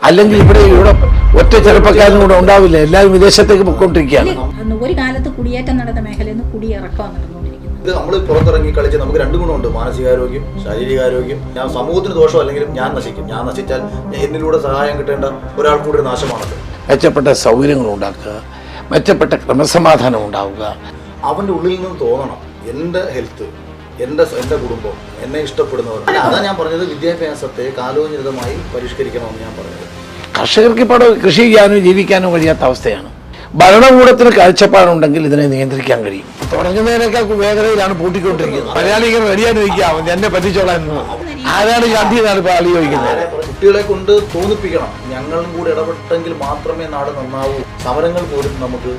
അല്ലെങ്കിൽ ഇവിടെ ഒറ്റ ചെറുപ്പക്കാരനും കൂടെ ഉണ്ടാവില്ല, എല്ലാവരും വിദേശത്തേക്ക് പൊയ്ക്കൊണ്ടിരിക്കുകയാണ്. ഒരു കാലത്ത് കുടിയേറ്റം നടന്ന മേഖലയിൽ നിന്ന് കുടിയിറക്കം നടന്നുകൊണ്ടിരിക്കുന്നത്. ഇത് നമ്മൾ പുറത്തിറങ്ങി കളിച്ച് നമുക്ക് രണ്ട് ഗുണമുണ്ട്, മാനസികാരോഗ്യം, ശാരീരികാരോഗ്യം. ഞാൻ സമൂഹത്തിന് ദോഷം അല്ലെങ്കിലും ഞാൻ നശിക്കും. ഞാൻ നശിച്ചാൽ എന്നിലൂടെ സഹായം കിട്ടേണ്ട ഒരാൾക്കൂടെ ഒരു നാശമാണത്. മെച്ചപ്പെട്ട സൗകര്യങ്ങൾ ഉണ്ടാക്കുക, മെച്ചപ്പെട്ട ക്രമസമാധാനം ഉണ്ടാവുക. അവൻ്റെ ഉള്ളിൽ നിന്ന് തോന്നണം എൻ്റെ ഹെൽത്ത്, എൻ്റെ കുടുംബം, എന്നെ ഇഷ്ടപ്പെടുന്നവർ. അതാ ഞാൻ പറഞ്ഞത്, വിദ്യാഭ്യാസത്തെ കാലോചിതമായി പരിഷ്കരിക്കണമെന്ന് ഞാൻ പറഞ്ഞത്. കർഷകർക്ക് ഇപ്പോൾ കൃഷി ചെയ്യാനോ ജീവിക്കാനോ കഴിയാത്ത അവസ്ഥയാണ്. ഭരണകൂടത്തിന് കാഴ്ചപ്പാടുണ്ടെങ്കിൽ ഇതിനെ നിയന്ത്രിക്കാൻ കഴിയും. തുടങ്ങുന്നതിനേക്കാൾ വേഗതയിലാണ് പൂട്ടിക്കൊണ്ടിരിക്കുന്നത്. മലയാളികൾ റെഡിയായിട്ടിരിക്കുക, എന്നെ പറ്റിച്ചോളാൻ. ആരാണ് ഗാന്ധി എന്നാണ് ഇപ്പോൾ ആലോചിക്കുന്നത്. കുട്ടികളെ കൊണ്ട് തോന്നിപ്പിക്കണം, ഞങ്ങളും കൂടി ഇടപെട്ടെങ്കിൽ മാത്രമേ നാട് നന്നാവൂ. സമരങ്ങൾ പോലും നമുക്ക്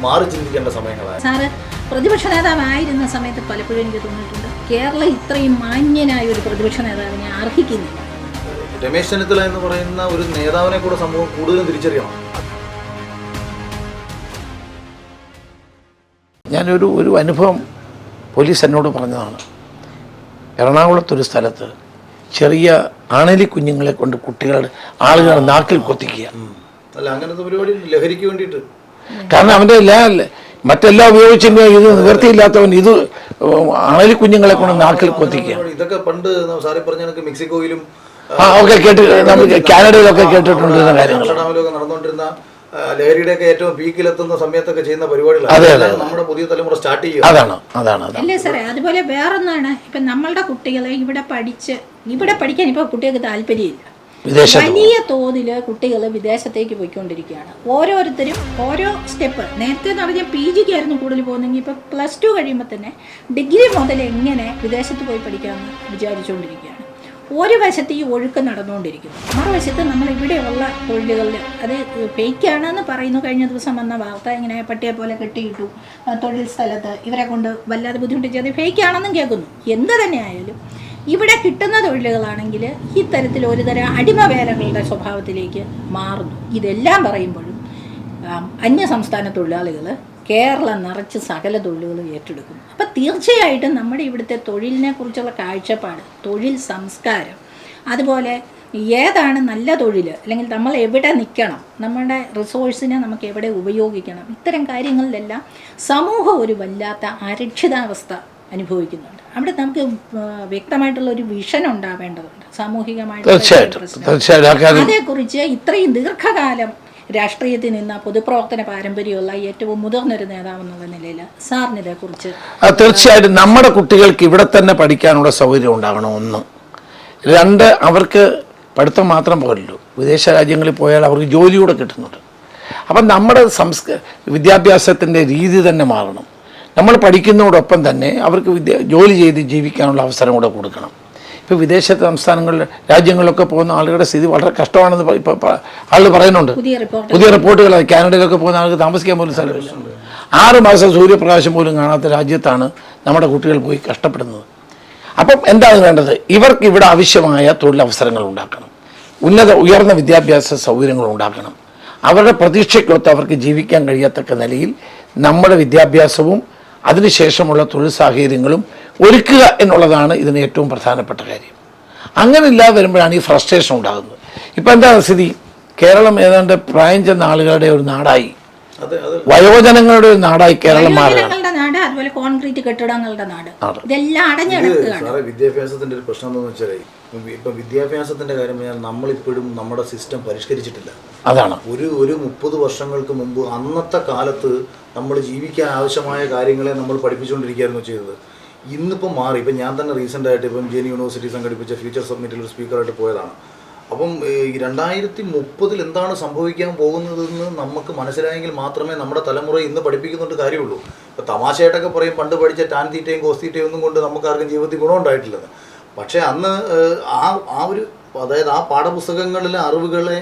മാറി ചിന്തിക്കേണ്ട സമയങ്ങളാണ്. സാറ് പ്രതിപക്ഷ നേതാവായിരുന്ന സമയത്ത് പലപ്പോഴും എനിക്ക് തോന്നിയിട്ടുണ്ട്, കേരളം ഇത്രയും മാന്യനായ ഒരു പ്രതിപക്ഷ നേതാവിനെ അർഹിക്കുന്നില്ല. രമേശ് ചെന്നിത്തല എന്ന് പറയുന്ന ഒരു നേതാവിനെ കൂടെ സമൂഹം കൂടുതലും തിരിച്ചറിയണം. ഞാനൊരു അനുഭവം പോലീസ് എന്നോട് പറഞ്ഞതാണ്. എറണാകുളത്തൊരു സ്ഥലത്ത് ചെറിയ ആണലി കുഞ്ഞുങ്ങളെ കൊണ്ട് ആളുകൾ നാക്കിൽ കൊത്തിക്കുക. അല്ല, അങ്ങനത്തെ പരിപാടി ലഹരിക്ക് വേണ്ടിയിട്ട്. കാരണം അവൻ്റെ മറ്റെല്ലാം ഉപയോഗിച്ചെങ്കിൽ ഇത് നിവൃത്തിയില്ലാത്തവൻ ഇത് ആണലി കുഞ്ഞുങ്ങളെ കൊണ്ട് നാക്കിൽ കൊത്തിക്കുക. ഇതൊക്കെ പണ്ട് സാറി പറഞ്ഞ മെക്സിക്കോയിലും ഒക്കെ നമുക്ക് കാനഡയിലൊക്കെ കേട്ടിട്ടുണ്ട് കാര്യങ്ങൾ. നടന്നുകൊണ്ടിരുന്ന ലഹരിയുടെയൊക്കെ ഏറ്റവും പീക്കിലെത്തുന്ന സമയത്തൊക്കെ ചെയ്യുന്ന പരിപാടികളാണ് നമ്മുടെ പുതിയ തലമുറ സ്റ്റാർട്ട് ചെയ്യുക. അതാണ് അല്ലേ സാറേ? അതുപോലെ വേറൊന്നാണ്, ഇപ്പം നമ്മളുടെ കുട്ടികളെ ഇവിടെ പഠിക്കാൻ ഇപ്പോൾ കുട്ടികൾക്ക് താല്പര്യമില്ല. വലിയ തോതിൽ കുട്ടികൾ വിദേശത്തേക്ക് പോയിക്കൊണ്ടിരിക്കുകയാണ്. ഓരോരുത്തരും ഓരോ സ്റ്റെപ്പ്. നേരത്തെ എന്ന് പറഞ്ഞാൽ PG ക്കായിരുന്നു കൂടുതൽ പോകുന്നെങ്കിൽ ഇപ്പോൾ +2 കഴിയുമ്പോൾ തന്നെ ഡിഗ്രി മുതൽ എങ്ങനെ വിദേശത്ത് പോയി പഠിക്കാമെന്ന് വിചാരിച്ചുകൊണ്ടിരിക്കുകയാണ്. ഒരു വശത്ത് ഈ ഒഴുക്ക് നടന്നുകൊണ്ടിരിക്കുന്നു, മറുവശത്ത് നമ്മൾ ഇവിടെയുള്ള തൊഴിലുകളിൽ അത് ഫേക്കാണെന്ന് പറയുന്നു. കഴിഞ്ഞ ദിവസം വന്ന വാർത്ത ഇങ്ങനെ പട്ടിയെ പോലെ കെട്ടിയിട്ടു തൊഴിൽ സ്ഥലത്ത് ഇവരെ കൊണ്ട് വല്ലാതെ ബുദ്ധിമുട്ടിച്ചത് ഫേക്കാണെന്നും കേൾക്കുന്നു. എന്ത് തന്നെയായാലും ഇവിടെ കിട്ടുന്ന തൊഴിലുകളാണെങ്കിൽ ഇത്തരത്തിൽ ഒരുതരം അടിമവേലകളുടെ സ്വഭാവത്തിലേക്ക് മാറുന്നു. ഇതെല്ലാം പറയുമ്പോഴും അന്യസംസ്ഥാന തൊഴിലാളികൾ കേരളം നിറച്ച് സകല തൊഴിലുകളും ഏറ്റെടുക്കുന്നു. അപ്പം തീർച്ചയായിട്ടും നമ്മുടെ ഇവിടുത്തെ തൊഴിലിനെ കുറിച്ചുള്ള കാഴ്ചപ്പാട്, തൊഴിൽ സംസ്കാരം, അതുപോലെ ഏതാണ് നല്ല തൊഴിൽ, അല്ലെങ്കിൽ നമ്മൾ എവിടെ നിൽക്കണം, നമ്മുടെ റിസോഴ്സിനെ നമുക്ക് എവിടെ ഉപയോഗിക്കണം, ഇത്തരം കാര്യങ്ങളിലെല്ലാം സമൂഹം ഒരു വല്ലാത്ത അരക്ഷിതാവസ്ഥ അനുഭവിക്കുന്നുണ്ട്. അവിടെ നമുക്ക് വ്യക്തമായിട്ടുള്ള ഒരു വിഷൻ ഉണ്ടാവേണ്ടതുണ്ട് സാമൂഹികമായിട്ട്. അതേക്കുറിച്ച് ഇത്രയും ദീർഘകാലം രാഷ്ട്രീയത്തിൽ നിന്ന് പൊതുപ്രവർത്തന പാരമ്പര്യമുള്ള ഏറ്റവും മുതിർന്നൊരു നേതാവെന്നുള്ള നിലയിൽ സാറിന് ഇതേക്കുറിച്ച്. തീർച്ചയായിട്ടും നമ്മുടെ കുട്ടികൾക്ക് ഇവിടെ തന്നെ പഠിക്കാനുള്ള സൗകര്യം ഉണ്ടാകണം. 1. 2, അവർക്ക് പഠിത്തം മാത്രം പോരല്ലോ, വിദേശ രാജ്യങ്ങളിൽ പോയാൽ അവർക്ക് ജോലി കൂടെ കിട്ടുന്നുണ്ട്. അപ്പം നമ്മുടെ വിദ്യാഭ്യാസത്തിൻ്റെ രീതി തന്നെ മാറണം. നമ്മൾ പഠിക്കുന്നതോടൊപ്പം തന്നെ അവർക്ക് ജോലി ചെയ്ത് ജീവിക്കാനുള്ള അവസരം കൂടെ കൊടുക്കണം. ഇപ്പോൾ വിദേശ രാജ്യങ്ങളിലൊക്കെ പോകുന്ന ആളുകളുടെ സ്ഥിതി വളരെ കഷ്ടമാണെന്ന് ഇപ്പോൾ ആളുകൾ പറയുന്നുണ്ട്. പുതിയ റിപ്പോർട്ടുകൾ. കാനഡയിലൊക്കെ പോകുന്ന ആൾക്ക് താമസിക്കാൻ പോലും സ്ഥലമില്ല. 6 മാസം സൂര്യപ്രകാശം പോലും കാണാത്ത രാജ്യത്താണ് നമ്മുടെ കുട്ടികൾ പോയി കഷ്ടപ്പെടുന്നത്. അപ്പം എന്താണ് വേണ്ടത്? ഇവർക്ക് ഇവിടെ ആവശ്യമായ തൊഴിലവസരങ്ങൾ ഉണ്ടാക്കണം, ഉയർന്ന വിദ്യാഭ്യാസ സൗകര്യങ്ങൾ ഉണ്ടാക്കണം. അവരുടെ പ്രതീക്ഷയ്ക്കൊത്ത് അവർക്ക് ജീവിക്കാൻ കഴിയത്തക്ക നിലയിൽ നമ്മുടെ വിദ്യാഭ്യാസവും അതിനുശേഷമുള്ള തൊഴിൽ സാഹചര്യങ്ങളും ഒരുക്കുക എന്നുള്ളതാണ് ഇതിന് ഏറ്റവും പ്രധാനപ്പെട്ട കാര്യം. അങ്ങനെ ഇല്ലാതെ വരുമ്പോഴാണ് ഈ ഫ്രസ്ട്രേഷൻ ഉണ്ടാകുന്നത്. ഇപ്പം എന്താണ് സ്ഥിതി? കേരളം ഏതാണ്ട് പ്രായം ചെന്ന ആളുകളുടെ ഒരു നാടായി, വയോജനങ്ങളുടെ ഒരു നാടായി കേരളം മാറുകയാണ്. അതുപോലെ കോൺക്രീറ്റ് കെട്ടിടങ്ങളുടെ നാട്, ഇതെല്ലാം അടഞ്ഞെടുക്കുകയാണ്. വിദ്യാഭ്യാസത്തിന്റെ ഒരു പ്രശ്നം എന്താണെന്ന് വെച്ചാൽ, ഇപ്പൊ വിദ്യാഭ്യാസത്തിന്റെ കാര്യം പറഞ്ഞാൽ നമ്മളിപ്പോഴും നമ്മുടെ സിസ്റ്റം പരിഷ്കരിച്ചിട്ടില്ല. അതാണ് ഒരു 30 വർഷങ്ങൾക്ക് മുമ്പ് അന്നത്തെ കാലത്ത് നമ്മൾ ജീവിക്കാൻ ആവശ്യമായ കാര്യങ്ങളെ നമ്മൾ പഠിപ്പിച്ചുകൊണ്ടിരിക്കുകയായിരുന്നു ചെയ്തത്. ഇന്നിപ്പം മാറി. ഇപ്പം ഞാൻ തന്നെ റീസെൻ്റ് ആയിട്ട് ഇപ്പം ജെൻ യൂണിവേഴ്സിറ്റി സംഘടിപ്പിച്ച ഫ്യൂച്ചർ സബ്മിറ്റിൽ ഒരു സ്പീക്കറായിട്ട് പോയതാണ്. അപ്പം 2030 എന്താണ് സംഭവിക്കാൻ പോകുന്നതെന്ന് നമുക്ക് മനസ്സിലായെങ്കിൽ മാത്രമേ നമ്മുടെ തലമുറ ഇന്ന് പഠിപ്പിക്കുന്നുണ്ട് കാര്യമുള്ളൂ. ഇപ്പോൾ തമാശയായിട്ടൊക്കെ പറയും പണ്ട് പഠിച്ച ടാൻ തീറ്റയും കോസ്തീറ്റയും ഒന്നും കൊണ്ട് നമുക്കാർക്കും ജീവിതത്തിൽ ഗുണമുണ്ടായിട്ടില്ലെന്ന്. പക്ഷേ അന്ന് അതായത് ആ പാഠപുസ്തകങ്ങളിലെ അറിവുകളെ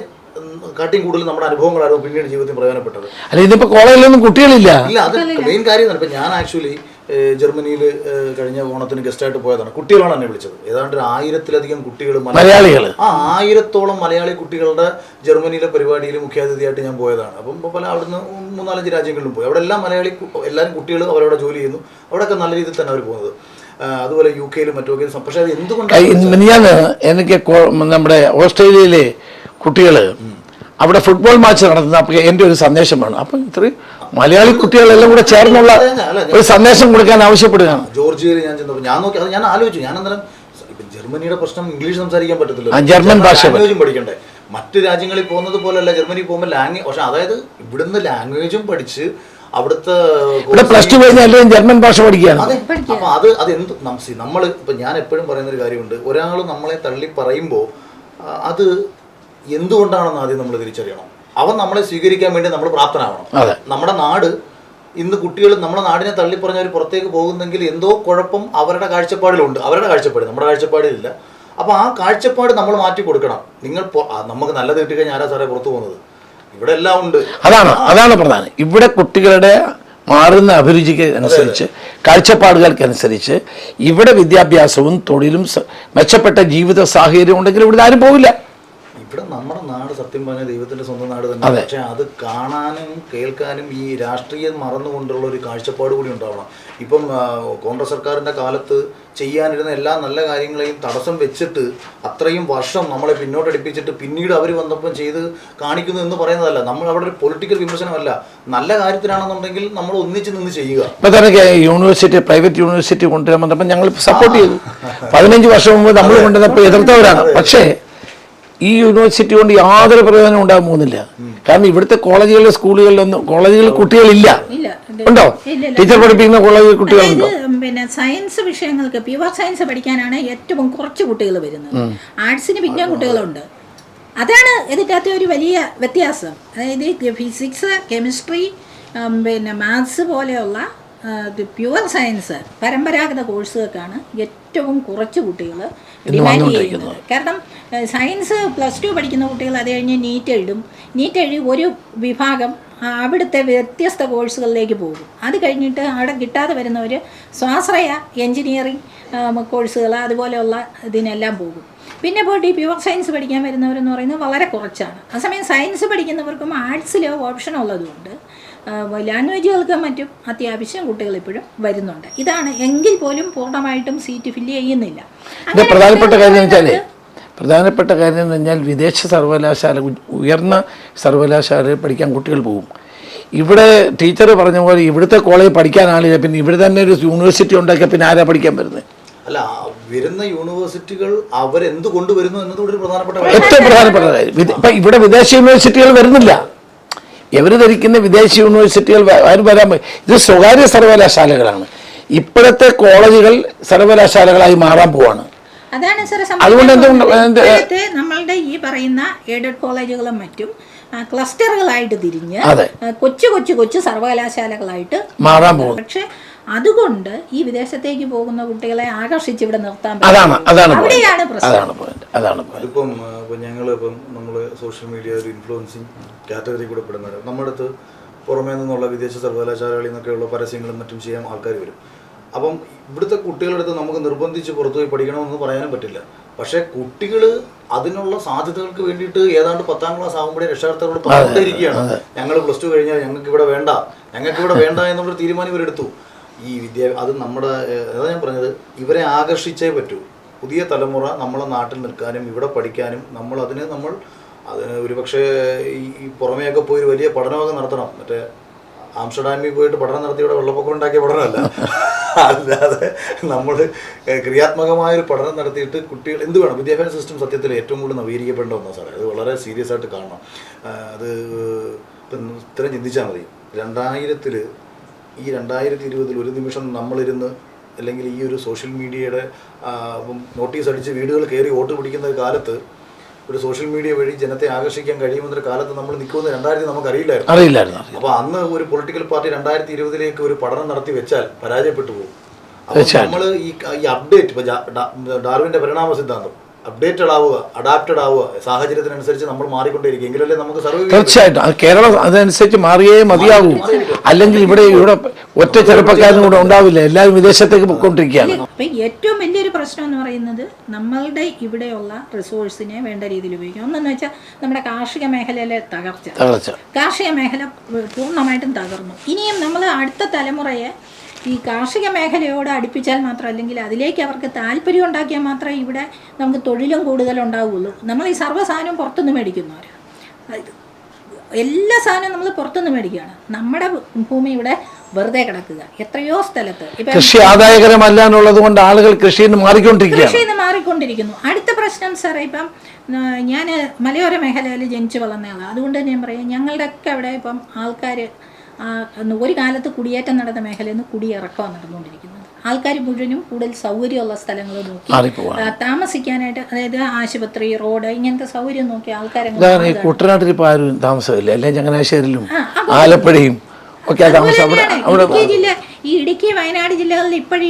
കാട്ടിയും കൂടുതൽ നമ്മുടെ അനുഭവങ്ങളായിരുന്നു പിന്നീട് ജീവിതത്തിൽ പ്രയോജനപ്പെട്ടത്. അല്ല, ഇതിപ്പോൾ കോളേജിലൊന്നും കുട്ടികളില്ല. ഇല്ല, അത് മെയിൻ കാര്യമാണ്. ഇപ്പം ഞാൻ ആക്ച്വലി ജർമ്മനിയിൽ കഴിഞ്ഞ ഓണത്തിന് ഗസ്റ്റായിട്ട് പോയതാണ്. കുട്ടികളാണ് എന്നെ വിളിച്ചത്. ഏതാണ്ട് 1000-ലധികം കുട്ടികൾ, മലയാളികൾ, 1000-ഓളം മലയാളി കുട്ടികളുടെ ജർമ്മനിയിലെ പരിപാടിയിൽ മുഖ്യാതിഥിയായിട്ട് ഞാൻ പോയതാണ്. അപ്പം പല അവിടുന്ന് 3-4 രാജ്യങ്ങളിലും പോയി. അവിടെ എല്ലാം എല്ലാവരും കുട്ടികളും അവരവിടെ ജോലി ചെയ്യുന്നു. അവിടെയൊക്കെ നല്ല രീതിയിൽ തന്നെ അവർ പോകുന്നത്. അതുപോലെ UK-യിലും മറ്റൊക്കെ. പക്ഷേ അത് എന്തുകൊണ്ടാണ് എനിക്ക് നമ്മുടെ ഓസ്ട്രേലിയയിലെ കുട്ടികൾ അവിടെ ഫുട്ബോൾ മാച്ച് നടത്തുന്ന അപ്പോൾ എൻ്റെ ഒരു സന്ദേശം വേണം. അപ്പം ഇത്രയും മലയാളി കുട്ടികളെല്ലാം കൂടെ ചേർന്നുള്ള ഒരു സന്ദേശം കൊടുക്കാൻ ആവശ്യപ്പെടുകയാണ്. ജോർജിയയിൽ ഞാൻ ചെന്നപ്പോൾ ഞാൻ നോക്കി, അത് ഞാൻ ആലോചിച്ചു, ഞാൻ അന്നേരം ഇപ്പം ജർമ്മനിയുടെ പ്രശ്നം ഇംഗ്ലീഷ് സംസാരിക്കാൻ പറ്റത്തില്ല, ജർമ്മൻ ഭാഷ ലാംഗ്വേജും പഠിക്കണ്ടേ. മറ്റ് രാജ്യങ്ങളിൽ പോകുന്നത് പോലെയല്ല ജർമ്മനി പോകുമ്പോൾ ലാംഗ്വേജ്, പക്ഷെ അതായത് ഇവിടുന്ന് ലാംഗ്വേജും പഠിച്ച് അവിടുത്തെ പ്ലസ് ടു കഴിഞ്ഞാൽ എല്ലാവരും ജർമ്മൻ ഭാഷ പഠിക്കുകയാണ്. അതെ, അപ്പൊ അത് എന്ത് നമ്മൾ ഇപ്പൊ ഞാൻ എപ്പോഴും പറയുന്നൊരു കാര്യമുണ്ട്, ഒരാൾ നമ്മളെ തള്ളി പറയുമ്പോൾ അത് എന്തുകൊണ്ടാണെന്ന് ആദ്യം നമ്മൾ തിരിച്ചറിയണം. അവൻ നമ്മളെ സ്വീകരിക്കാൻ വേണ്ടി നമ്മൾ പ്രാപ്തനാവണം. നമ്മുടെ നാട് ഇന്ന് കുട്ടികൾ നമ്മുടെ നാടിനെ തള്ളിപ്പറഞ്ഞവർ പുറത്തേക്ക് പോകുന്നെങ്കിൽ എന്തോ കുഴപ്പം അവരുടെ കാഴ്ചപ്പാടിലുണ്ട്. അവരുടെ കാഴ്ചപ്പാട് നമ്മുടെ കാഴ്ചപ്പാടിലില്ല. അപ്പോൾ ആ കാഴ്ചപ്പാട് നമ്മൾ മാറ്റി കൊടുക്കണം. നിങ്ങൾ നമുക്ക് നല്ലത് കിട്ടിക്കഴിഞ്ഞാൽ ആരാ സാറേ പുറത്തു പോകുന്നത്? ഇവിടെ എല്ലാം ഉണ്ട്. അതാണ് പ്രധാനം. ഇവിടെ കുട്ടികളുടെ മാറുന്ന അഭിരുചിക്ക് അനുസരിച്ച്, കാഴ്ചപ്പാടുകൾക്കനുസരിച്ച് ഇവിടെ വിദ്യാഭ്യാസവും തൊഴിലും മെച്ചപ്പെട്ട ജീവിത സാഹചര്യം ഉണ്ടെങ്കിൽ ഇവിടെ ആരും പോവില്ല. ഇവിടെ നമ്മുടെ നാട് സത്യം പറഞ്ഞ ദൈവത്തിന്റെ സ്വന്തം നാട് തന്നെ. പക്ഷെ അത് കാണാനും കേൾക്കാനും ഈ രാഷ്ട്രീയം മറന്നുകൊണ്ടുള്ള ഒരു കാഴ്ചപ്പാട് കൂടി ഉണ്ടാവണം. ഇപ്പം കോൺഗ്രസ് സർക്കാരിന്റെ കാലത്ത് ചെയ്യാനിരുന്ന എല്ലാ നല്ല കാര്യങ്ങളെയും തടസ്സം വെച്ചിട്ട് അത്രയും വർഷം നമ്മളെ പിന്നോട്ടടിപ്പിച്ചിട്ട് പിന്നീട് അവർ വന്നപ്പം ചെയ്ത് കാണിക്കുന്നു എന്ന് പറയുന്നതല്ല. നമ്മൾ അവിടെ ഒരു പൊളിറ്റിക്കൽ വിമർശനമല്ല, നല്ല കാര്യത്തിലാണെന്നുണ്ടെങ്കിൽ നമ്മൾ ഒന്നിച്ച് നിന്ന് ചെയ്യുക. ഇപ്പം തന്നെ യൂണിവേഴ്സിറ്റി, പ്രൈവറ്റ് യൂണിവേഴ്സിറ്റി കൊണ്ടുവരാൻ വന്നപ്പോൾ ഞങ്ങൾ സപ്പോർട്ട് ചെയ്തു. 15 വർഷം മുമ്പ് നമ്മൾ കൊണ്ടുവന്നപ്പോൾ എതിർത്തവരാണ്. പക്ഷേ ഈ യൂണിവേഴ്സിറ്റി കൊണ്ട് യാതൊരു പ്രയോജനം ഉണ്ടാകാൻ പോകുന്നില്ല. കാരണം ഇവിടുത്തെ കോളേജുകളിലെ സ്കൂളുകളിലൊന്നും കോളേജുകളിൽ കുട്ടികളില്ല. ഉണ്ടോ? ടീച്ചർ പഠിപ്പിക്കുന്ന കോളേജിൽ കുട്ടികളുണ്ടോ? പിന്നെ സയൻസ് വിഷയങ്ങൾക്ക് പ്യുവർ സയൻസ് പഠിക്കാനാണ് ഏറ്റവും കുറച്ച് കുട്ടികൾ വരുന്നത്. ആർട്സിന് പിന്നെ കുട്ടികളുണ്ട്. അതാണ് ഇതിനകത്തെ ഒരു വലിയ വ്യത്യാസം. അതായത് ഫിസിക്സ്, കെമിസ്ട്രി, പിന്നെ മാത്സ് പോലെയുള്ള പ്യുവർ സയൻസ് പരമ്പരാഗത കോഴ്സുകൾക്കാണ് ഏറ്റവും കുറച്ച് കുട്ടികൾ ഡിമാൻഡ് ചെയ്യുന്നത്. കാരണം സയൻസ് പ്ലസ് 2 പഠിക്കുന്ന കുട്ടികൾ അത് കഴിഞ്ഞ് നീറ്റ് എഴുതി ഒരു വിഭാഗം അവിടുത്തെ വ്യത്യസ്ത കോഴ്സുകളിലേക്ക് പോകും. അത് കഴിഞ്ഞിട്ട് അവിടെ കിട്ടാതെ വരുന്നവർ സ്വാശ്രയ എൻജിനീയറിംഗ് കോഴ്സുകൾ അതുപോലെയുള്ള ഇതിനെല്ലാം പോകും. പിന്നെ പോയിട്ട് ഈ പ്യുവർ സയൻസ് പഠിക്കാൻ വരുന്നവരെന്ന് പറയുന്നത് വളരെ കുറച്ചാണ്. അതേസമയം സയൻസ് പഠിക്കുന്നവർക്കും ആർട്സിൽ ഓപ്ഷൻ ഉള്ളതുകൊണ്ട് ലാംഗ്വേജുകൾക്ക് മറ്റും അത്യാവശ്യം കുട്ടികൾ ഇപ്പോഴും വരുന്നുണ്ട്. ഇതാണ് എങ്കിൽ പോലും പൂർണ്ണമായിട്ടും സീറ്റ് ഫില്ല് ചെയ്യുന്നില്ല. പ്രധാനപ്പെട്ട കാര്യം എന്ന് പറഞ്ഞാൽ വിദേശ സർവകലാശാല, ഉയർന്ന സർവകലാശാലയിൽ പഠിക്കാൻ കുട്ടികൾ പോകും. ഇവിടെ ടീച്ചർ പറഞ്ഞ പോലെ ഇവിടുത്തെ കോളേജ് പഠിക്കാൻ ആളില്ല. പിന്നെ ഇവിടെ തന്നെ ഒരു യൂണിവേഴ്സിറ്റി ഉണ്ടാക്കിയാൽ പിന്നെ ആരാ പഠിക്കാൻ വരുന്നത്? അല്ല, വരുന്ന യൂണിവേഴ്സിറ്റികൾ അവരെന്ത് കൊണ്ടുവരുന്നു എന്നതോട് ഏറ്റവും പ്രധാനപ്പെട്ട കാര്യം. ഇപ്പം ഇവിടെ വിദേശ യൂണിവേഴ്സിറ്റികൾ വരുന്നില്ല. ഇവർ ധരിക്കുന്ന വിദേശ യൂണിവേഴ്സിറ്റികൾ ആരും വരാൻ പോയി. ഇത് സ്വകാര്യ സർവകലാശാലകളാണ്. ഇപ്പോഴത്തെ കോളേജുകൾ സർവകലാശാലകളായി മാറാൻ പോവാണ്. അതാണ് സാർ നമ്മളുടെ ഈ പറയുന്ന എയ്ഡഡ് കോളേജുകളും മറ്റും ക്ലസ്റ്ററുകളായിട്ട് തിരിഞ്ഞ് കൊച്ചു സർവകലാശാലകളായിട്ട് മാറാൻ പോകും. പക്ഷെ അതുകൊണ്ട് ഈ വിദേശത്തേക്ക് പോകുന്ന കുട്ടികളെ ആകർഷിച്ച് ഇവിടെ നിർത്താൻ അവിടെയാണ് പ്രശ്നം. ഇപ്പം ഞങ്ങളിപ്പം നമ്മൾ സോഷ്യൽ മീഡിയ ഒരു ഇൻഫ്ലുവൻസിങ് കാറ്റഗറി കൂടെ പെടുന്നവർ നമ്മുടെ അടുത്ത് പുറമേ നിന്നുള്ള വിദേശ സർവകലാശാലകളിൽ നിന്നൊക്കെയുള്ള പരസ്യങ്ങളും മറ്റും ചെയ്യാൻ ആൾക്കാർ വരും. അപ്പം ഇവിടുത്തെ കുട്ടികളുടെ അടുത്ത് നമുക്ക് നിർബന്ധിച്ച് പുറത്തുപോയി പഠിക്കണമെന്ന് പറയാനും പറ്റില്ല. പക്ഷേ കുട്ടികൾ അതിനുള്ള സാധ്യതകൾക്ക് വേണ്ടിയിട്ട് ഏതാണ്ട് 10ാം ക്ലാസ് ആകുമ്പോഴേ രക്ഷകർത്താക്കളോട് പറഞ്ഞുകൊണ്ടിരിക്കുകയാണ്, ഞങ്ങൾ പ്ലസ് 2 കഴിഞ്ഞാൽ ഞങ്ങൾക്ക് ഇവിടെ വേണ്ട എന്നുള്ളൊരു തീരുമാനം ഇവരെടുത്തു. ഈ അത് നമ്മുടെ അതാ ഞാൻ പറഞ്ഞത്, ഇവരെ ആകർഷിച്ചേ പറ്റൂ. പുതിയ തലമുറ നമ്മളെ നാട്ടിൽ നിൽക്കാനും ഇവിടെ പഠിക്കാനും അതിന് ഒരു പക്ഷേ ഈ പുറമേയൊക്കെ പോയി ഒരു വലിയ പഠനമൊക്കെ നടത്തണം. മറ്റേ ആംസ്റ്റർഡാമിൽ പോയിട്ട് പഠനം നടത്തി ഇവിടെ വെള്ളപ്പൊക്കം ഉണ്ടാക്കിയ പഠനമല്ല, അല്ലാതെ നമ്മൾ ക്രിയാത്മകമായൊരു പഠനം നടത്തിയിട്ട് കുട്ടികൾ എന്ത് വേണം. വിദ്യാഭ്യാസ സിസ്റ്റം സത്യത്തിൽ ഏറ്റവും കൂടുതൽ നവീകരിക്കപ്പെടേണ്ട ഒന്നാണ് സാറേ. അത് വളരെ സീരിയസ് ആയിട്ട് കാണണം. അത് ഇപ്പം ഇത്രയും ചിന്തിച്ചാൽ മതി. 2020 ഒരു നിമിഷം നമ്മളിരുന്ന് അല്ലെങ്കിൽ ഈ ഒരു സോഷ്യൽ മീഡിയയുടെ നോട്ടീസ് അടിച്ച് വീടുകൾ കയറി വോട്ട് പിടിക്കുന്ന ഒരു കാലത്ത് ഒരു സോഷ്യൽ മീഡിയ വഴി ജനത്തെ ആകർഷിക്കാൻ കഴിയുമെന്നൊരു കാലത്ത് നമ്മൾ നിൽക്കുമെന്ന് 2000 നമുക്ക് അറിയില്ലായിരുന്നു. അപ്പോൾ അന്ന് ഒരു പൊളിറ്റിക്കൽ പാർട്ടി 2020 ഒരു പഠനം നടത്തി വെച്ചാൽ പരാജയപ്പെട്ടു പോകും. അപ്പോൾ നമ്മൾ ഈ അപ്ഡേറ്റ്, ഇപ്പോൾ ഡാർവിൻ്റെ പരിണാമ സിദ്ധാന്തം, അപ്ഡേറ്റഡ് ആവുക, അഡാപ്റ്റഡ് ആവുക, സാഹചര്യത്തിനനുസരിച്ച് നമ്മൾ മാറിക്കൊണ്ടേയിരിക്കും. എങ്കിലല്ലേ നമുക്ക് സർവൈവ്. തീർച്ചയായിട്ടും കേരളം അതനുസരിച്ച് മാറിയേ മതിയാകൂ. അല്ലെങ്കിൽ ഇവിടെ ഒറ്റ ചെറുപ്പക്കാരും കൂടെ ഉണ്ടാവില്ല, എല്ലാവരും വിദേശത്തേക്ക് പോയിക്കൊണ്ടിരിക്കുകയാണ്. അപ്പം ഏറ്റവും വലിയൊരു പ്രശ്നം എന്ന് പറയുന്നത് നമ്മളുടെ ഇവിടെയുള്ള റിസോഴ്സിനെ വേണ്ട രീതിയിൽ ഉപയോഗിക്കുക. ഒന്നെന്ന് വെച്ചാൽ നമ്മുടെ കാർഷിക മേഖലയിലെ തകർച്ച. കാർഷിക മേഖല പൂർണ്ണമായിട്ടും തകർന്നു. ഇനിയും നമ്മൾ അടുത്ത തലമുറയെ ഈ കാർഷിക മേഖലയോട് അടുപ്പിച്ചാൽ മാത്രം, അല്ലെങ്കിൽ അതിലേക്ക് അവർക്ക് താല്പര്യം ഉണ്ടാക്കിയാൽ മാത്രമേ ഇവിടെ നമുക്ക് തൊഴിലും കൂടുതലുണ്ടാവുള്ളൂ. നമ്മൾ ഈ സർവ്വ സാധനവും പുറത്തുനിന്ന് മേടിക്കുന്നവർ, എല്ലാ സാധനവും നമ്മൾ പുറത്തുനിന്ന് മേടിക്കുകയാണ്. നമ്മുടെ ഭൂമി ഇവിടെ വെറുതെ കിടക്കുക എത്രയോ സ്ഥലത്ത്. ഇപ്പം കൃഷി ആദായകരമല്ല എന്നുള്ളത് കൊണ്ട് ആളുകൾ കൃഷിയിൽ നിന്ന് മാറിക്കൊണ്ടിരിക്കുന്നു. അടുത്ത പ്രശ്നം സാറേ, ഇപ്പം ഞാൻ മലയോര മേഖലയിൽ ജനിച്ചു വളർന്നതാണ്. അതുകൊണ്ട് ഞാൻ പറയാം, ഞങ്ങളുടെയൊക്കെ അവിടെ ഇപ്പം ആൾക്കാർ ഒരു കാലത്ത് കുടിയേറ്റം നടന്ന മേഖലയിൽ നിന്ന് കുടിയിറക്കമാണ് നടന്നുകൊണ്ടിരിക്കുന്നത്. ആൾക്കാർ മുഴുവനും കൂടുതൽ സൗകര്യമുള്ള സ്ഥലങ്ങൾ നോക്കി താമസിക്കാനായിട്ട്, അതായത് ആശുപത്രി, റോഡ്, ഇങ്ങനത്തെ സൗകര്യം നോക്കി ആൾക്കാരെ. കുട്ടനാട്ടിൽ ഇപ്പോൾ ആരും താമസമില്ല, അല്ലെ ചങ്ങനാശ്ശേരിയിലും ആലപ്പുഴയും ഒക്കെ ഈ ഇടുക്കി വയനാട് ജില്ലകളിൽ ഇപ്പോഴീ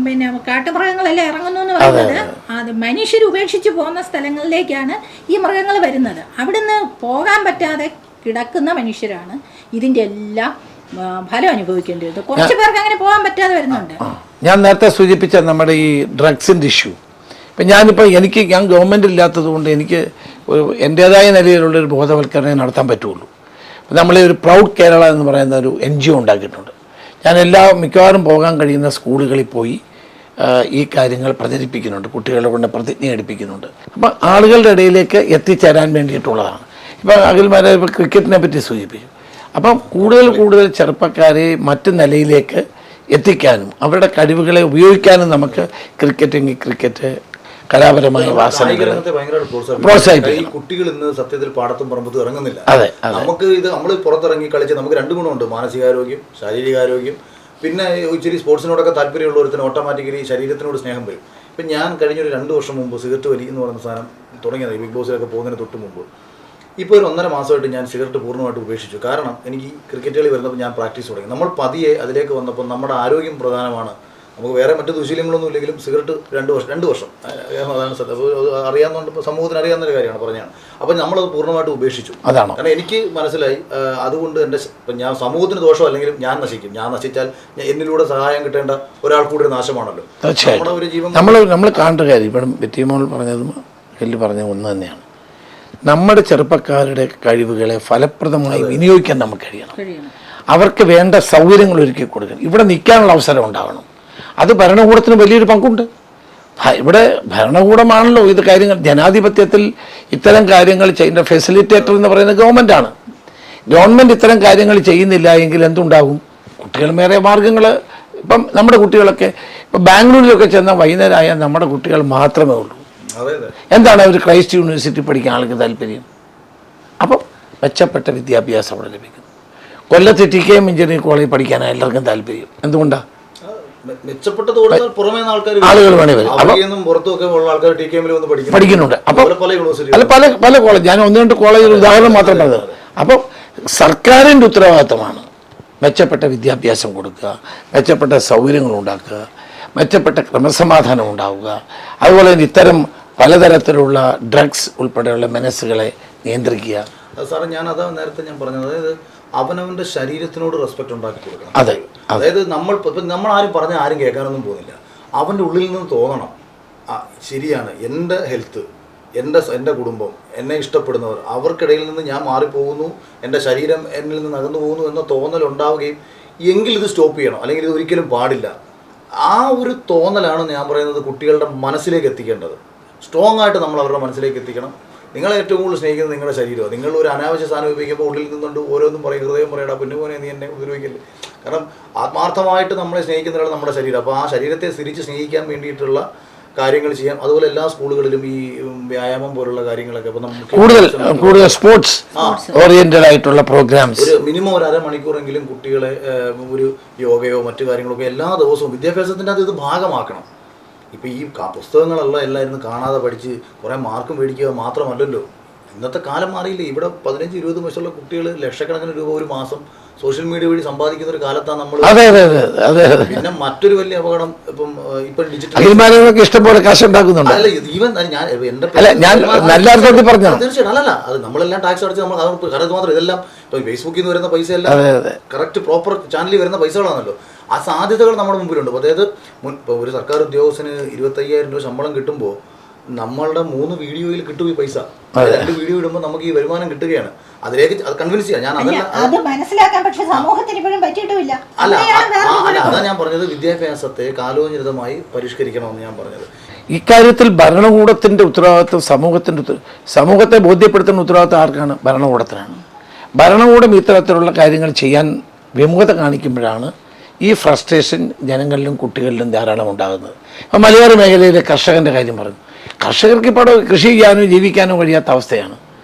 പിന്നെ കാട്ടുമൃഗങ്ങളെല്ലാം ഇറങ്ങുന്നു എന്ന് പറയുന്നത് അത് മനുഷ്യർ ഉപേക്ഷിച്ച് പോകുന്ന സ്ഥലങ്ങളിലേക്കാണ് ഈ മൃഗങ്ങൾ വരുന്നത്. അവിടുന്ന് പോകാൻ പറ്റാതെ കിടക്കുന്ന മനുഷ്യരാണ് ഇതിൻ്റെ എല്ലാം ഫലം അനുഭവിക്കേണ്ടി വരുന്നത്. കുറച്ച് പേർക്ക് അങ്ങനെ പോകാൻ പറ്റാതെ വരുന്നുണ്ട്. ഞാൻ നേരത്തെ സൂചിപ്പിച്ച നമ്മുടെ ഈ ഡ്രഗ്സിൻ്റെ ഇഷ്യൂ, ഇപ്പം ഞാൻ ഗവൺമെൻറ് ഇല്ലാത്തത് കൊണ്ട് എനിക്ക് ഒരു എൻ്റേതായ നിലയിലുള്ളൊരു ബോധവൽക്കരണം നടത്താൻ പറ്റുള്ളൂ. നമ്മൾ ഒരു പ്രൗഡ് കേരള എന്ന് പറയുന്ന ഒരു NGO ഉണ്ടാക്കിയിട്ടുണ്ട്. ഞാൻ മിക്കവാറും പോകാൻ കഴിയുന്ന സ്കൂളുകളിൽ പോയി ഈ കാര്യങ്ങൾ പ്രചരിപ്പിക്കുന്നുണ്ട്, കുട്ടികളെ കൊണ്ട് പ്രതിജ്ഞ എടുപ്പിക്കുന്നുണ്ട്. അപ്പം ആളുകളുടെ ഇടയിലേക്ക് എത്തിച്ചേരാൻ വേണ്ടിയിട്ടുള്ളതാണ്. ഇപ്പം അഖിൽമാരെ ഇപ്പോൾ ക്രിക്കറ്റിനെ പറ്റി സൂചിപ്പിച്ചു. അപ്പം കൂടുതൽ ചെറുപ്പക്കാരെ മറ്റു നിലയിലേക്ക് എത്തിക്കാനും അവരുടെ കഴിവുകളെ ഉപയോഗിക്കാനും നമുക്ക് ക്രിക്കറ്റ് കലാപരമായ വാസനകൾ പ്രോത്സാഹിപ്പിക്കും. ഈ കുട്ടികൾ ഇന്ന് സത്യത്തിൽ പാടത്തും പറമ്പത്തും ഇറങ്ങുന്നില്ല. നമുക്ക് നമ്മൾ പുറത്തിറങ്ങി കളിച്ച് നമുക്ക് 2 ഗുണമുണ്ട്: മാനസികാരോഗ്യം, ശാരീരികാരോഗ്യം. പിന്നെ ഇച്ചിരി സ്പോർട്സിനോടൊക്കെ താല്പര്യമുള്ളവർക്ക് ഓട്ടോമാറ്റിക്കലി ശരീരത്തിനോട് സ്നേഹം വരും. ഇപ്പം ഞാൻ കഴിഞ്ഞൊരു 2 വർഷം മുമ്പ് സിഗരറ്റ് വലി എന്ന് പറയുന്ന സാധനം തുടങ്ങിയത് ബിഗ് ബോസിലൊക്കെ പോകുന്നതിന് തൊട്ട് മുമ്പ്. ഇപ്പോൾ ഒരു 1.5 മാസമായിട്ട് ഞാൻ സിഗരറ്റ് പൂർണ്ണമായിട്ട് ഉപേക്ഷിച്ചു. കാരണം എനിക്ക് ക്രിക്കറ്റ് കളി വരുന്നപ്പോൾ ഞാൻ പ്രാക്ടീസ് തുടങ്ങി. നമ്മൾ പതിയെ അതിലേക്ക് വന്നപ്പോൾ നമ്മുടെ ആരോഗ്യം പ്രധാനമാണ്. നമുക്ക് വേറെ മറ്റു ദുശീലങ്ങളൊന്നും ഇല്ലെങ്കിലും സിഗരറ്റ് 2 വർഷം അതാണ് അറിയാവുന്നതുകൊണ്ട് ഇപ്പോൾ സമൂഹത്തിന് അറിയാവുന്നൊരു കാര്യമാണ് പറഞ്ഞാണ്. അപ്പം നമ്മളത് പൂർണ്ണമായിട്ട് ഉപേക്ഷിച്ചു. അതാണ് കാരണം എനിക്ക് മനസ്സിലായി, അതുകൊണ്ട് എൻ്റെ ഞാൻ സമൂഹത്തിന് ദോഷം അല്ലെങ്കിലും ഞാൻ നശിക്കും. ഞാൻ നശിച്ചാൽ എന്നിലൂടെ സഹായം കിട്ടേണ്ട ഒരാൾ കൂടി നാശമാണല്ലോ. തീർച്ചയായും ഒരു ജീവൻ നമ്മൾ കാണേണ്ട കാര്യം ഇപ്പം ബെറ്റിമോൾ പറഞ്ഞതും എല്ലി പറഞ്ഞ ഒന്ന് തന്നെയാണ്. നമ്മുടെ ചെറുപ്പക്കാരുടെ കഴിവുകളെ ഫലപ്രദമായി വിനിയോഗിക്കാൻ നമുക്ക് കഴിയണം. അവർക്ക് വേണ്ട സൗകര്യങ്ങൾ ഒരുക്കി കൊടുക്കണം. ഇവിടെ നിൽക്കാനുള്ള അവസരം ഉണ്ടാവണം. അത് ഭരണകൂടത്തിന് വലിയൊരു പങ്കുണ്ട്. ഇവിടെ ഭരണകൂടമാണല്ലോ ഇത് കാര്യങ്ങൾ. ജനാധിപത്യത്തിൽ ഇത്തരം കാര്യങ്ങൾ ചെയ്യുന്ന ഫെസിലിറ്റേറ്റർ എന്ന് പറയുന്നത് ഗവൺമെൻറ്റാണ്. ഗവൺമെൻറ് ഇത്തരം കാര്യങ്ങൾ ചെയ്യുന്നില്ല എങ്കിൽ എന്തുണ്ടാകും? കുട്ടികൾ വേറെ മാർഗങ്ങൾ. ഇപ്പം നമ്മുടെ കുട്ടികളൊക്കെ ഇപ്പം ബാംഗ്ലൂരിലൊക്കെ ചെന്നാൽ വൈകുന്നേരമായാൽ നമ്മുടെ കുട്ടികൾ മാത്രമേ ഉള്ളൂ. എന്താണ് അവർ ക്രൈസ്റ്റ് യൂണിവേഴ്സിറ്റി പഠിക്കാൻ ആൾക്ക് താല്പര്യം? അപ്പം മെച്ചപ്പെട്ട വിദ്യാഭ്യാസം അവിടെ ലഭിക്കുന്നു. കൊല്ലത്ത് TKM എഞ്ചിനീയറിംഗ് കോളേജ് പഠിക്കാൻ എല്ലാവർക്കും താല്പര്യം. എന്തുകൊണ്ടാണ്? ആളുകൾ വേണേ വരും. പഠിക്കുന്നുണ്ട്. അപ്പം അല്ല പല കോളേജ്, ഞാൻ 1-2 കോളേജുകൾ ഉദാഹരണം മാത്രം പറഞ്ഞത്. അപ്പം സർക്കാരിൻ്റെ ഉത്തരവാദിത്തമാണ് മെച്ചപ്പെട്ട വിദ്യാഭ്യാസം കൊടുക്കുക, മെച്ചപ്പെട്ട സൗകര്യങ്ങൾ ഉണ്ടാക്കുക, മെച്ചപ്പെട്ട ക്രമസമാധാനം ഉണ്ടാവുക. അതുപോലെ തന്നെ ഇത്തരം പലതരത്തിലുള്ള ഡ്രഗ്സ് ഉൾപ്പെടെയുള്ള മനസ്സുകളെ നിയന്ത്രിക്കുക. സാറേ, അതാ നേരത്തെ ഞാൻ പറഞ്ഞത്, അതായത് അവനവൻ്റെ ശരീരത്തിനോട് റെസ്പെക്ട് ഉണ്ടാക്കി കൊടുക്കണം. അതെ, അതായത് നമ്മൾ ആരും പറഞ്ഞാൽ ആരും കേൾക്കാനൊന്നും പോകുന്നില്ല. അവൻ്റെ ഉള്ളിൽ നിന്ന് തോന്നണം, ശരിയാണ്, എൻ്റെ ഹെൽത്ത്, എൻ്റെ കുടുംബം, എന്നെ ഇഷ്ടപ്പെടുന്നവർ, അവർക്കിടയിൽ നിന്ന് ഞാൻ മാറിപ്പോകുന്നു, എൻ്റെ ശരീരം എന്നിൽ നിന്ന് അകന്നു പോകുന്നു എന്ന തോന്നൽ ഉണ്ടാവുകയും എങ്കിൽ ഇത് സ്റ്റോപ്പ് ചെയ്യണം, അല്ലെങ്കിൽ ഇത് ഒരിക്കലും പാടില്ല. ആ ഒരു തോന്നലാണ് ഞാൻ പറയുന്നത് കുട്ടികളുടെ മനസ്സിലേക്ക് എത്തിക്കേണ്ടത്. സ്ട്രോങ് ആയിട്ട് നമ്മൾ അവരുടെ മനസ്സിലേക്ക് എത്തിക്കണം. നിങ്ങളെ ഏറ്റവും കൂടുതൽ സ്നേഹിക്കുന്നത് നിങ്ങളുടെ ശരീരമാണ്. നിങ്ങൾ ഒരു അനാവശ്യ സാധനം ഉപയോഗിക്കുമ്പോൾ ഉള്ളിൽ നിന്നുകൊണ്ട് ഓരോന്നും പറയും, ഹൃദയം പറയടാ പൊന്നുപോലെ നീ എന്നെ ഉപദ്രവിക്കല്ലേ. കാരണം ആത്മാർത്ഥമായിട്ട് നമ്മളെ സ്നേഹിക്കുന്നവരാണ് നമ്മുടെ ശരീരം. അപ്പോൾ ആ ശരീരത്തെ തിരിച്ച് സ്നേഹിക്കാൻ വേണ്ടിയിട്ടുള്ള കാര്യങ്ങൾ ചെയ്യാം. അതുപോലെ എല്ലാ സ്കൂളുകളിലും ഈ വ്യായാമം പോലുള്ള കാര്യങ്ങളൊക്കെ ഇപ്പോൾ നമുക്ക് കൂടുതൽ സ്പോർട്സ് ഓറിയന്റഡ് ആയിട്ടുള്ള പ്രോഗ്രാംസ്, ഒരു മിനിമം ഒരു അരമണിക്കൂറെങ്കിലും കുട്ടികളെ ഒരു യോഗയോ മറ്റു കാര്യങ്ങളൊക്കെ എല്ലാ ദിവസവും വിദ്യാഭ്യാസത്തിൻ്റെ അത് ഇത് ഭാഗമാക്കണം. ഇപ്പോൾ ഈ പുസ്തകങ്ങളെല്ലാം എല്ലാവരും കാണാതെ പഠിച്ച് കുറേ മാർക്ക് മേടിക്കുക മാത്രമല്ലല്ലോ. ഇന്നത്തെ കാലം മാറിയില്ലേ. ഇവിടെ 15-20 വയസ്സുള്ള കുട്ടികൾ ലക്ഷക്കണക്കിന് രൂപ ഒരു മാസം സോഷ്യൽ മീഡിയ വഴി സമ്പാദിക്കുന്ന ഒരു കാലത്താണ് നമ്മൾ. പിന്നെ മറ്റൊരു വലിയ അപകടം ഇപ്പം ഡിജിറ്റൽ ഇഷ്ടംപോലെ കാശ് ഉണ്ടാക്കുന്നുണ്ട്. അല്ല, ഈവൻ ഞാൻ എൻ്റെ തീർച്ചയായിട്ടും അല്ലല്ല, അത് നമ്മളെല്ലാം ടാക്സ് അടച്ച് നമ്മൾ കാരണം മാത്രം ഇതെല്ലാം ഇപ്പം ഫേസ്ബുക്കിൽ നിന്ന് വരുന്ന പൈസ എല്ലാം കറക്റ്റ് പ്രോപ്പർ ചാനലിൽ വരുന്ന പൈസകളാണല്ലോ. ആ സാധ്യതകൾ നമ്മുടെ മുമ്പിലുണ്ട്. അതായത് ഇപ്പോൾ ഒരു സർക്കാർ ഉദ്യോഗസ്ഥന് 25,000 രൂപ ശമ്പളം കിട്ടുമ്പോൾ നമ്മളുടെ 3 വീഡിയോയിൽ കിട്ടും ഈ പൈസ. 2 വീഡിയോ ഇടുമ്പോൾ നമുക്ക് ഈ വരുമാനം കിട്ടുകയാണ്. അതിലേക്ക് അത് കൺവിൻസ് ചെയ്യാം. ഞാൻ അത് മനസ്സിലാക്കാൻ പക്ഷെ സമൂഹത്തിന് ഇപ്പോഴും പറ്റിയിട്ടുമില്ല. അല്ല അതാ ഞാൻ പറഞ്ഞത്, വിദ്യാഭ്യാസത്തെ കാലോചിതമായി പരിഷ്കരിക്കണമെന്ന് ഞാൻ പറഞ്ഞത്. ഇക്കാര്യത്തിൽ ഭരണകൂടത്തിൻ്റെ ഉത്തരവാദിത്വം സമൂഹത്തെ ബോധ്യപ്പെടുത്തുന്ന ഉത്തരവാദിത്വം ആർക്കാണ്? ഭരണകൂടത്തിനാണ്. ഭരണകൂടം ഇത്തരത്തിലുള്ള കാര്യങ്ങൾ ചെയ്യാൻ വിമുഖത കാണിക്കുമ്പോഴാണ് ഈ ഫ്രസ്ട്രേഷൻ ജനങ്ങളിലും കുട്ടികളിലും ധാരാളം ഉണ്ടാകുന്നത്. അപ്പോൾ മലയോര മേഖലയിലെ കർഷകൻ്റെ കാര്യം പറഞ്ഞു. കർഷകർക്ക് ഇപ്പോൾ കൃഷി ചെയ്യാനോ ജീവിക്കാനോ കഴിയാത്ത അവസ്ഥയാണ്.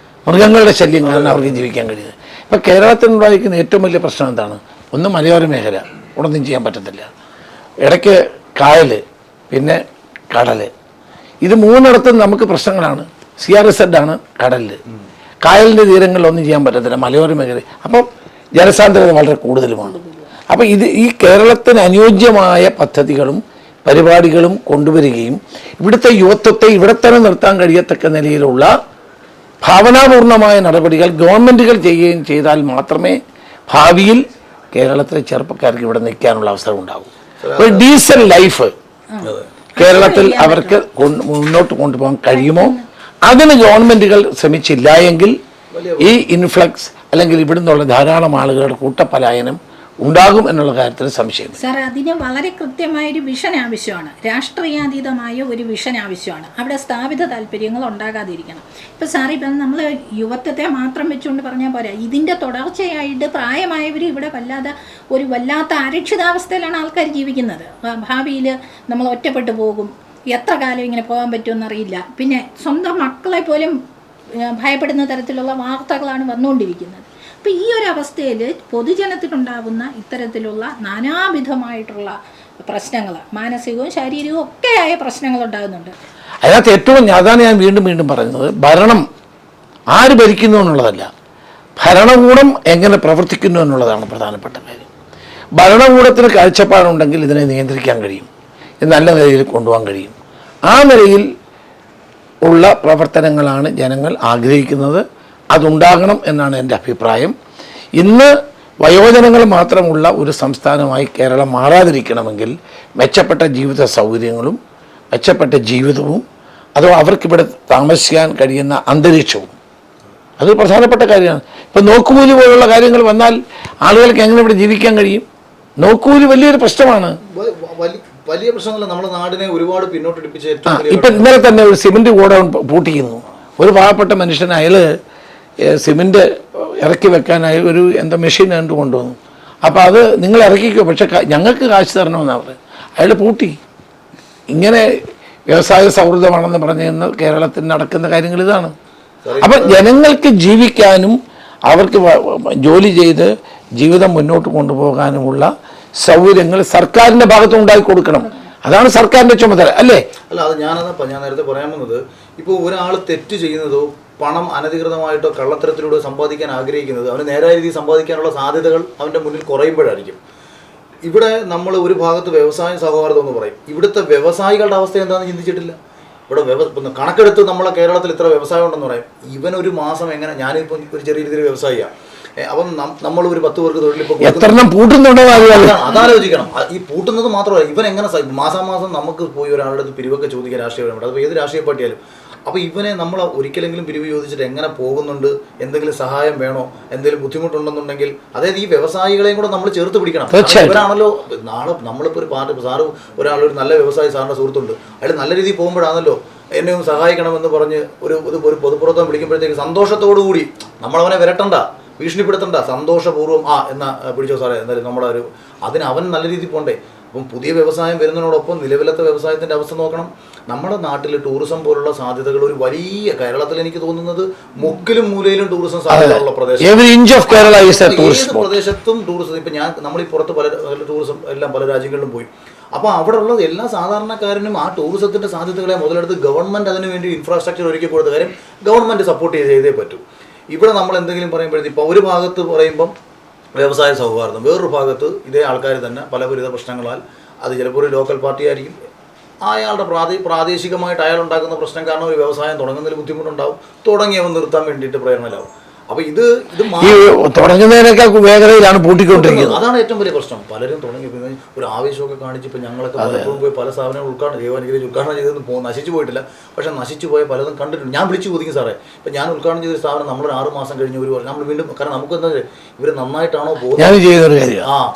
മൃഗങ്ങളുടെ ശല്യം കാരണം അവർക്ക് ജീവിക്കാൻ കഴിയുന്നത്. ഇപ്പോൾ കേരളത്തിനുണ്ടായിരിക്കുന്ന ഏറ്റവും വലിയ പ്രശ്നം എന്താണ്? ഒന്ന് മലയോര മേഖല, ഒന്നും ചെയ്യാൻ പറ്റത്തില്ല. ഇടയ്ക്ക് കായൽ, പിന്നെ കടൽ, ഇത് 3 നമുക്ക് പ്രശ്നങ്ങളാണ്. CRZ ആണ് കടലിൽ, കായലിൻ്റെ തീരങ്ങളിലൊന്നും ചെയ്യാൻ പറ്റത്തില്ല, മലയോര മേഖല. അപ്പം ജനസാന്ദ്രത വളരെ കൂടുതലുമാണ്. അപ്പോൾ ഈ കേരളത്തിന് അനുയോജ്യമായ പദ്ധതികളും പരിപാടികളും കൊണ്ടുവരികയും ഇവിടുത്തെ യുവത്വത്തെ ഇവിടെ തന്നെ നിർത്താൻ കഴിയത്തക്ക നിലയിലുള്ള ഭാവനാപൂർണമായ നടപടികൾ ഗവൺമെൻറ്റുകൾ ചെയ്യുകയും ചെയ്താൽ മാത്രമേ ഭാവിയിൽ കേരളത്തിലെ ചെറുപ്പക്കാർക്ക് ഇവിടെ നിൽക്കാനുള്ള അവസരം ഉണ്ടാകൂ. ഒരു ഡീസൻറ്റ് ലൈഫ് കേരളത്തിൽ അവർക്ക് മുന്നോട്ട് കൊണ്ടുപോകാൻ കഴിയുമോ? അതിന് ഗവൺമെൻറ്റുകൾ ശ്രമിച്ചില്ല എങ്കിൽ ഈ ഇൻഫ്ലക്സ് അല്ലെങ്കിൽ ഇവിടുന്നുള്ള ധാരാളം ആളുകളുടെ കൂട്ടപലായനം ഉണ്ടാകും എന്നുള്ള കാര്യത്തിൽ സംശയമില്ല. സാർ, അതിന് വളരെ കൃത്യമായൊരു വിഷൻ ആവശ്യമാണ്. രാഷ്ട്രീയാതീതമായ ഒരു വിഷൻ ആവശ്യമാണ്. അവിടെ സ്ഥാപിത താല്പര്യങ്ങൾ ഉണ്ടാകാതിരിക്കണം. ഇപ്പം സാർ, ഇപ്പം നമ്മൾ യുവത്വത്തെ മാത്രം വെച്ചുകൊണ്ട് പറഞ്ഞാൽ പോരാ. ഇതിൻ്റെ തുടർച്ചയായിട്ട് പ്രായമായവർ ഇവിടെ വല്ലാത്ത അരക്ഷിതാവസ്ഥയിലാണ് ആൾക്കാർ ജീവിക്കുന്നത്. ഭാവിയിൽ നമ്മൾ ഒറ്റപ്പെട്ടു പോകും, എത്ര കാലം ഇങ്ങനെ പോകാൻ പറ്റുമെന്നറിയില്ല. പിന്നെ സ്വന്തം മക്കളെ പോലും ഭയപ്പെടുന്ന തരത്തിലുള്ള വാർത്തകളാണ് വന്നുകൊണ്ടിരിക്കുന്നത്. അപ്പോൾ ഈ ഒരു അവസ്ഥയിൽ പൊതുജനത്തിനുണ്ടാകുന്ന ഇത്തരത്തിലുള്ള നാനാവിധമായിട്ടുള്ള പ്രശ്നങ്ങൾ, മാനസികവും ശാരീരികവും ഒക്കെയായ പ്രശ്നങ്ങൾ ഉണ്ടാകുന്നുണ്ട്. അതിനകത്ത് ഏറ്റവും അതാണ് ഞാൻ വീണ്ടും പറയുന്നത്, ഭരണം ആര് ഭരിക്കുന്നു എന്നുള്ളതല്ല, ഭരണകൂടം എങ്ങനെ പ്രവർത്തിക്കുന്നു എന്നുള്ളതാണ് പ്രധാനപ്പെട്ട കാര്യം. ഭരണകൂടത്തിന് കാഴ്ചപ്പാടുണ്ടെങ്കിൽ ഇതിനെ നിയന്ത്രിക്കാൻ കഴിയും, ഇത് നല്ല നിലയിൽ കൊണ്ടുപോകാൻ കഴിയും. ആ നിലയിൽ ഉള്ള പ്രവർത്തനങ്ങളാണ് ജനങ്ങൾ ആഗ്രഹിക്കുന്നത്. അതുണ്ടാകണം എന്നാണ് എൻ്റെ അഭിപ്രായം. ഇന്ന് വയോജനങ്ങൾ മാത്രമുള്ള ഒരു സംസ്ഥാനമായി കേരളം മാറാതിരിക്കണമെങ്കിൽ മെച്ചപ്പെട്ട ജീവിത സൗകര്യങ്ങളും മെച്ചപ്പെട്ട ജീവിതവും അതോ അവർക്കിവിടെ താമസിക്കാൻ കഴിയുന്ന അന്തരീക്ഷവും അത് പ്രധാനപ്പെട്ട കാര്യമാണ്. ഇപ്പം നോക്കുകൂലി പോലുള്ള കാര്യങ്ങൾ വന്നാൽ ആളുകൾക്ക് എങ്ങനെ ഇവിടെ ജീവിക്കാൻ കഴിയും? നോക്കുകൂലി വലിയൊരു പ്രശ്നമാണ്. വലിയ പ്രശ്നമല്ല, നമ്മുടെ നാടിനെ ഒരുപാട് പിന്നോട്ടടിപ്പിച്ച ഇപ്പം ഇന്നലെ തന്നെ ഒരു സിമൻറ്റ് ഗോഡൗൺ പൂട്ടിക്കുന്നു. ഒരു പാവപ്പെട്ട മനുഷ്യൻ അയാൾ സിമൻറ്റ് ഇറക്കി വെക്കാനായി ഒരു മെഷീൻ കണ്ടു കൊണ്ടുവന്നു. അപ്പോൾ അത് നിങ്ങൾ ഇറക്കിക്കോ, പക്ഷെ ഞങ്ങൾക്ക് കാശ് തരണമെന്നാണ് പറയുന്നത്. അയാൾ പൂട്ടി. ഇങ്ങനെ വ്യവസായ സൗഹൃദമാണെന്ന് പറഞ്ഞിരുന്ന കേരളത്തിൽ നടക്കുന്ന കാര്യങ്ങൾ ഇതാണ്. അപ്പം ജനങ്ങൾക്ക് ജീവിക്കാനും അവർക്ക് ജോലി ചെയ്ത് ജീവിതം മുന്നോട്ട് കൊണ്ടുപോകാനുമുള്ള സൗകര്യങ്ങൾ സർക്കാരിൻ്റെ ഭാഗത്ത് ഉണ്ടാക്കി കൊടുക്കണം. അതാണ് സർക്കാരിൻ്റെ ചുമതല, അല്ലേ? അല്ല, അത് ഞാൻ നേരത്തെ പറയാൻ വന്നത്, ഇപ്പോൾ ഒരാൾ തെറ്റ് ചെയ്യുന്നതോ പണം അനധികൃതമായിട്ടോ കള്ളത്തരത്തിലൂടെ സമ്പാദിക്കാൻ ആഗ്രഹിക്കുന്നത് അവന് നേരായ രീതിയിൽ സമ്പാദിക്കാനുള്ള സാധ്യതകൾ അവൻ്റെ മുന്നിൽ കുറയുമ്പോഴായിരിക്കും. ഇവിടെ നമ്മൾ ഒരു ഭാഗത്ത് വ്യവസായ സൗഹാർദ്ദം എന്ന് പറയും. ഇവിടുത്തെ വ്യവസായികളുടെ അവസ്ഥ എന്താണെന്ന് ചിന്തിച്ചിട്ടില്ല. ഇവിടെ കണക്കെടുത്ത് നമ്മളെ കേരളത്തിൽ ഇത്ര വ്യവസായം ഉണ്ടെന്ന് പറയും. ഇവനൊരു മാസം എങ്ങനെ, ഞാനിപ്പോൾ ഒരു ചെറിയ രീതിയിൽ വ്യവസായിയാണ്, അപ്പം നമ്മൾ ഒരു 10 പേർക്ക് തൊഴിലിപ്പോൾ അതാലോചിക്കണം. ഈ പൂട്ടുന്നത് മാത്രമല്ല, ഇവൻ എങ്ങനെ മാസാമാസം നമുക്ക് പോയി ഒരാളുടെ പിരിവൊക്കെ ചോദിക്കാൻ രാഷ്ട്രീയപരമായിട്ട്, അത് ഏത് രാഷ്ട്രീയ പാർട്ടിയാലും. അപ്പോൾ ഇവനെ നമ്മൾ ഒരിക്കലെങ്കിലും പിരിവ് ചോദിച്ചിട്ട് എങ്ങനെ പോകുന്നുണ്ട്, എന്തെങ്കിലും സഹായം വേണോ, എന്തെങ്കിലും ബുദ്ധിമുട്ടുണ്ടെന്നുണ്ടെങ്കിൽ, അതായത് ഈ വ്യവസായികളെയും കൂടെ നമ്മൾ ചേർത്ത് പിടിക്കണം. ഇവരാണല്ലോ നാളെ നമ്മളിപ്പോൾ ഒരു പാർട്ടി, സാറ് ഒരാളൊരു നല്ല വ്യവസായി, സാറിൻ്റെ സുഹൃത്തുണ്ട്, അയാൾ നല്ല രീതിയിൽ പോകുമ്പോഴാണല്ലോ എന്നെ ഒന്ന് സഹായിക്കണമെന്ന് പറഞ്ഞ് ഒരു പൊതുപ്രവർത്തനം വിളിക്കുമ്പോഴത്തേക്ക് സന്തോഷത്തോടു കൂടി നമ്മളവനെ വിരട്ടണ്ട, ഭീഷണിപ്പെടുത്തണ്ട, സന്തോഷപൂർവ്വം എന്നാ പിടിച്ചോ സാറേ, എന്തായാലും നമ്മുടെ അവൻ നല്ല രീതിയിൽ പോകണ്ടേ. അപ്പം പുതിയ വ്യവസായം വരുന്നതിനോടൊപ്പം നിലവിലത്തെ വ്യവസായത്തിൻ്റെ അവസ്ഥ നോക്കണം. നമ്മുടെ നാട്ടിൽ ടൂറിസം പോലുള്ള സാധ്യതകൾ ഒരു വലിയ, കേരളത്തിൽ എനിക്ക് തോന്നുന്നത് മുക്കിലും മൂലയിലും ടൂറിസം സാധ്യതയുള്ള പ്രദേശം, ഏത് പ്രദേശത്തും ടൂറിസം. ഇപ്പം നമ്മൾ ഈ പുറത്ത് പല ടൂറിസം എല്ലാം പല രാജ്യങ്ങളിലും പോയി. അപ്പോൾ അവിടെ ഉള്ള എല്ലാ സാധാരണക്കാരനും ആ ടൂറിസത്തിൻ്റെ സാധ്യതകളെ മുതലെടുത്ത് ഗവൺമെൻറ് അതിന് വേണ്ടി ഇൻഫ്രാസ്ട്രക്ചർ ഒരുക്കി കൊടുത്ത കാര്യം ഗവൺമെൻറ് സപ്പോർട്ട് ചെയ്തേ പറ്റൂ. ഇവിടെ നമ്മൾ എന്തെങ്കിലും പറയുമ്പോഴത്തേക്ക് ഇപ്പോൾ ഒരു ഭാഗത്ത് പറയുമ്പം വ്യവസായ സൗഹാർദ്ദം, വേറൊരു ഭാഗത്ത് ഇതേ ആൾക്കാർ തന്നെ പലവിധ പ്രശ്നങ്ങളാൽ, അത് ചിലപ്പോൾ ഒരു ലോക്കൽ പാർട്ടി ആയിരിക്കും, അയാളുടെ പ്രാദേശികമായിട്ട് അയാൾ ഉണ്ടാക്കുന്ന പ്രശ്നം കാരണം ഒരു വ്യവസായം തുടങ്ങുന്നതിൽ ബുദ്ധിമുട്ടുണ്ടാവും, തുടങ്ങിയവൻ നിർത്താൻ വേണ്ടിയിട്ട് പ്രേരണയിലാവും. അപ്പൊ ഇത് ഈ തുടങ്ങുന്നതിനേക്കാൾ വേഗതയിലാണ് പൂട്ടിക്കൊണ്ടിരിക്കുന്നത്. അതാണ് ഏറ്റവും വലിയ പ്രശ്നം. പലരും തുടങ്ങി ഒരു ആവേശമൊക്കെ കാണിച്ച് ഇപ്പൊ ഞങ്ങളൊക്കെ പലപ്പോഴും പോയി പല സ്ഥാപനങ്ങൾ ഉദ്ഘാടനം ചെയ്തൊന്നും നശിച്ചു പോയിട്ടില്ല. പക്ഷെ നശിച്ചു പോയ പലതും കണ്ടിട്ടുണ്ട്. ഞാൻ വിളിച്ചു ചോദിക്കും സാറേ, ഇപ്പൊ ഞാൻ ഉദ്ഘാടനം ചെയ്തൊരു സ്ഥാപനം നമ്മൾ 6 മാസം കഴിഞ്ഞ് നമ്മൾ വീണ്ടും, കാരണം നമുക്ക് എന്താ ഇവര് നന്നായിട്ടാണോ പോകുന്നത്, ഞാൻ ചെയ്യുന്നൊരു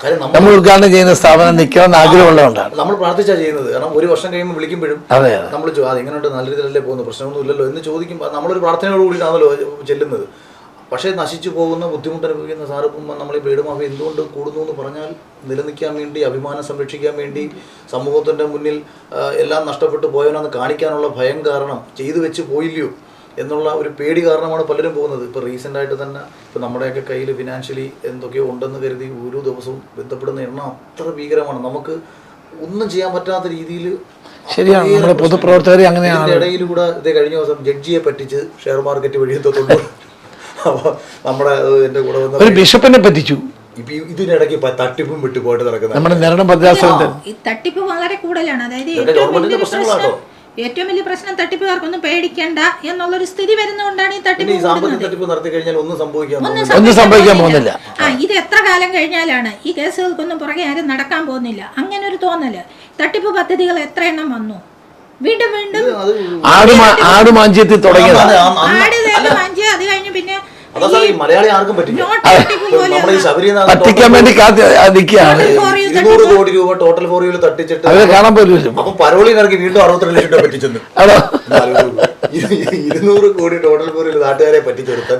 കാര്യം നമ്മൾ ഉദ്ഘാടനം ചെയ്യുന്ന സ്ഥാപനം നിൽക്കണമെന്ന് ആഗ്രഹമുള്ളതുകൊണ്ടാണ് നമ്മൾ പ്രാർത്ഥിച്ചാ ചെയ്യുന്നത്. കാരണം ഒരു വർഷം കഴിയുമ്പോൾ വിളിക്കുമ്പോഴും നമ്മൾ എങ്ങനെയുണ്ട്, നല്ല രീതിയിലല്ലേ പോകുന്നു, പ്രശ്നമൊന്നും ഇല്ലല്ലോ എന്ന് ചോദിക്കുമ്പോൾ നമ്മളൊരു പ്രാർത്ഥനയോട് കൂടിയിട്ടാണല്ലോ ചെല്ലുന്നത്. പക്ഷേ നശിച്ചു പോകുന്ന, ബുദ്ധിമുട്ട് അനുഭവിക്കുന്ന സാറിപ്പം നമ്മൾ ഈ ബ്ലേഡ് മാഫിയ എന്തുകൊണ്ട് കൂടുന്നു എന്ന് പറഞ്ഞാൽ, നിലനിൽക്കാൻ വേണ്ടി, അഭിമാനം സംരക്ഷിക്കാൻ വേണ്ടി, സമൂഹത്തിൻ്റെ മുന്നിൽ എല്ലാം നഷ്ടപ്പെട്ടു പോയവനെന്ന് കാണിക്കാനുള്ള ഭയം കാരണം, ചെയ്തു വെച്ച് പോയില്ലയോ എന്നുള്ള ഒരു പേടി കാരണമാണ് പലരും പോകുന്നത്. ഇപ്പോൾ റീസെൻ്റായിട്ട് തന്നെ ഇപ്പോൾ നമ്മുടെയൊക്കെ കയ്യിൽ ഫിനാൻഷ്യലി എന്തൊക്കെയോ ഉണ്ടെന്ന് കരുതി ഓരോ ദിവസവും ബന്ധപ്പെടുന്ന എണ്ണം അത്ര ഭീകരമാണ്. നമുക്ക് ഒന്നും ചെയ്യാൻ പറ്റാത്ത രീതിയിൽ. ശരിയാണ്, നമ്മുടെ പൊതുപ്രവർത്തകർ അങ്ങനെയാണ്. ഇതിൻ്റെ ഇടയിലൂടെ ഇത് കഴിഞ്ഞ ദിവസം ജഡ്ജിയെ പറ്റിച്ച് ഷെയർ മാർക്കറ്റ് വഴി തൊട്ടുണ്ടോ. അപ്പോൾ നമ്മുടെ എൻ്റെ കൂടെ വന്ന ഒരു ബിഷപ്പിനെ പറ്റിച്ചു. ഇതിനിടയ്ക്ക് തട്ടിപ്പും വിട്ടു പോയിട്ട് നടക്കുന്നത് നമ്മുടെ നിരണം ഭദ്രാസനത്തിൽ ഈ തട്ടിപ്പ് വളരെ കൂടുതലാണ്. അതായത് ഗവൺമെന്റിന്റെ പ്രശ്നങ്ങളാട്ടോ. ഏറ്റവും വലിയ പ്രശ്നം തട്ടിപ്പുകാർക്കൊന്നും പേടിക്കേണ്ട എന്നുള്ളൊരു സ്ഥിതി വരുന്നതുകൊണ്ടാണ് ഈ തട്ടിപ്പ്. ഈ സാമ്പത്തിക തട്ടിപ്പ് നടത്തി കഴിഞ്ഞാൽ ഒന്നും സംഭവിക്കാൻ പോകുന്നില്ല. ഇത് എത്ര കാലം കഴിഞ്ഞാലാണ് ഈ കേസുകൾക്കൊന്നും പുറകെ ആരും നടക്കാൻ പോകുന്നില്ല, അങ്ങനെ ഒരു തോന്നല്. തട്ടിപ്പ് പദ്ധതികൾ എത്ര എണ്ണം വന്നു, വീണ്ടും വീണ്ടും ആടുമാഞ്ചിയത്തിൽ തുടങ്ങിയതാണ്. അത് കഴിഞ്ഞ് പിന്നെ മലയാളി ആർക്കും പറ്റിക്കാൻ വേണ്ടി നിൽക്കുകയാണ്. 200 കോടി രൂപ ടോട്ടൽ ഫോറിയിൽ തട്ടിച്ചിട്ട് അത് കാണാൻ പോലും. അപ്പൊ പരോളിൽ ഇറങ്ങി വീണ്ടും 62 ലക്ഷം രൂപ പറ്റിച്ചെന്ന്. 200 കോടി ടോട്ടൽ ഫോറിയിൽ നാട്ടുകാരെ പറ്റിച്ചെടുത്ത്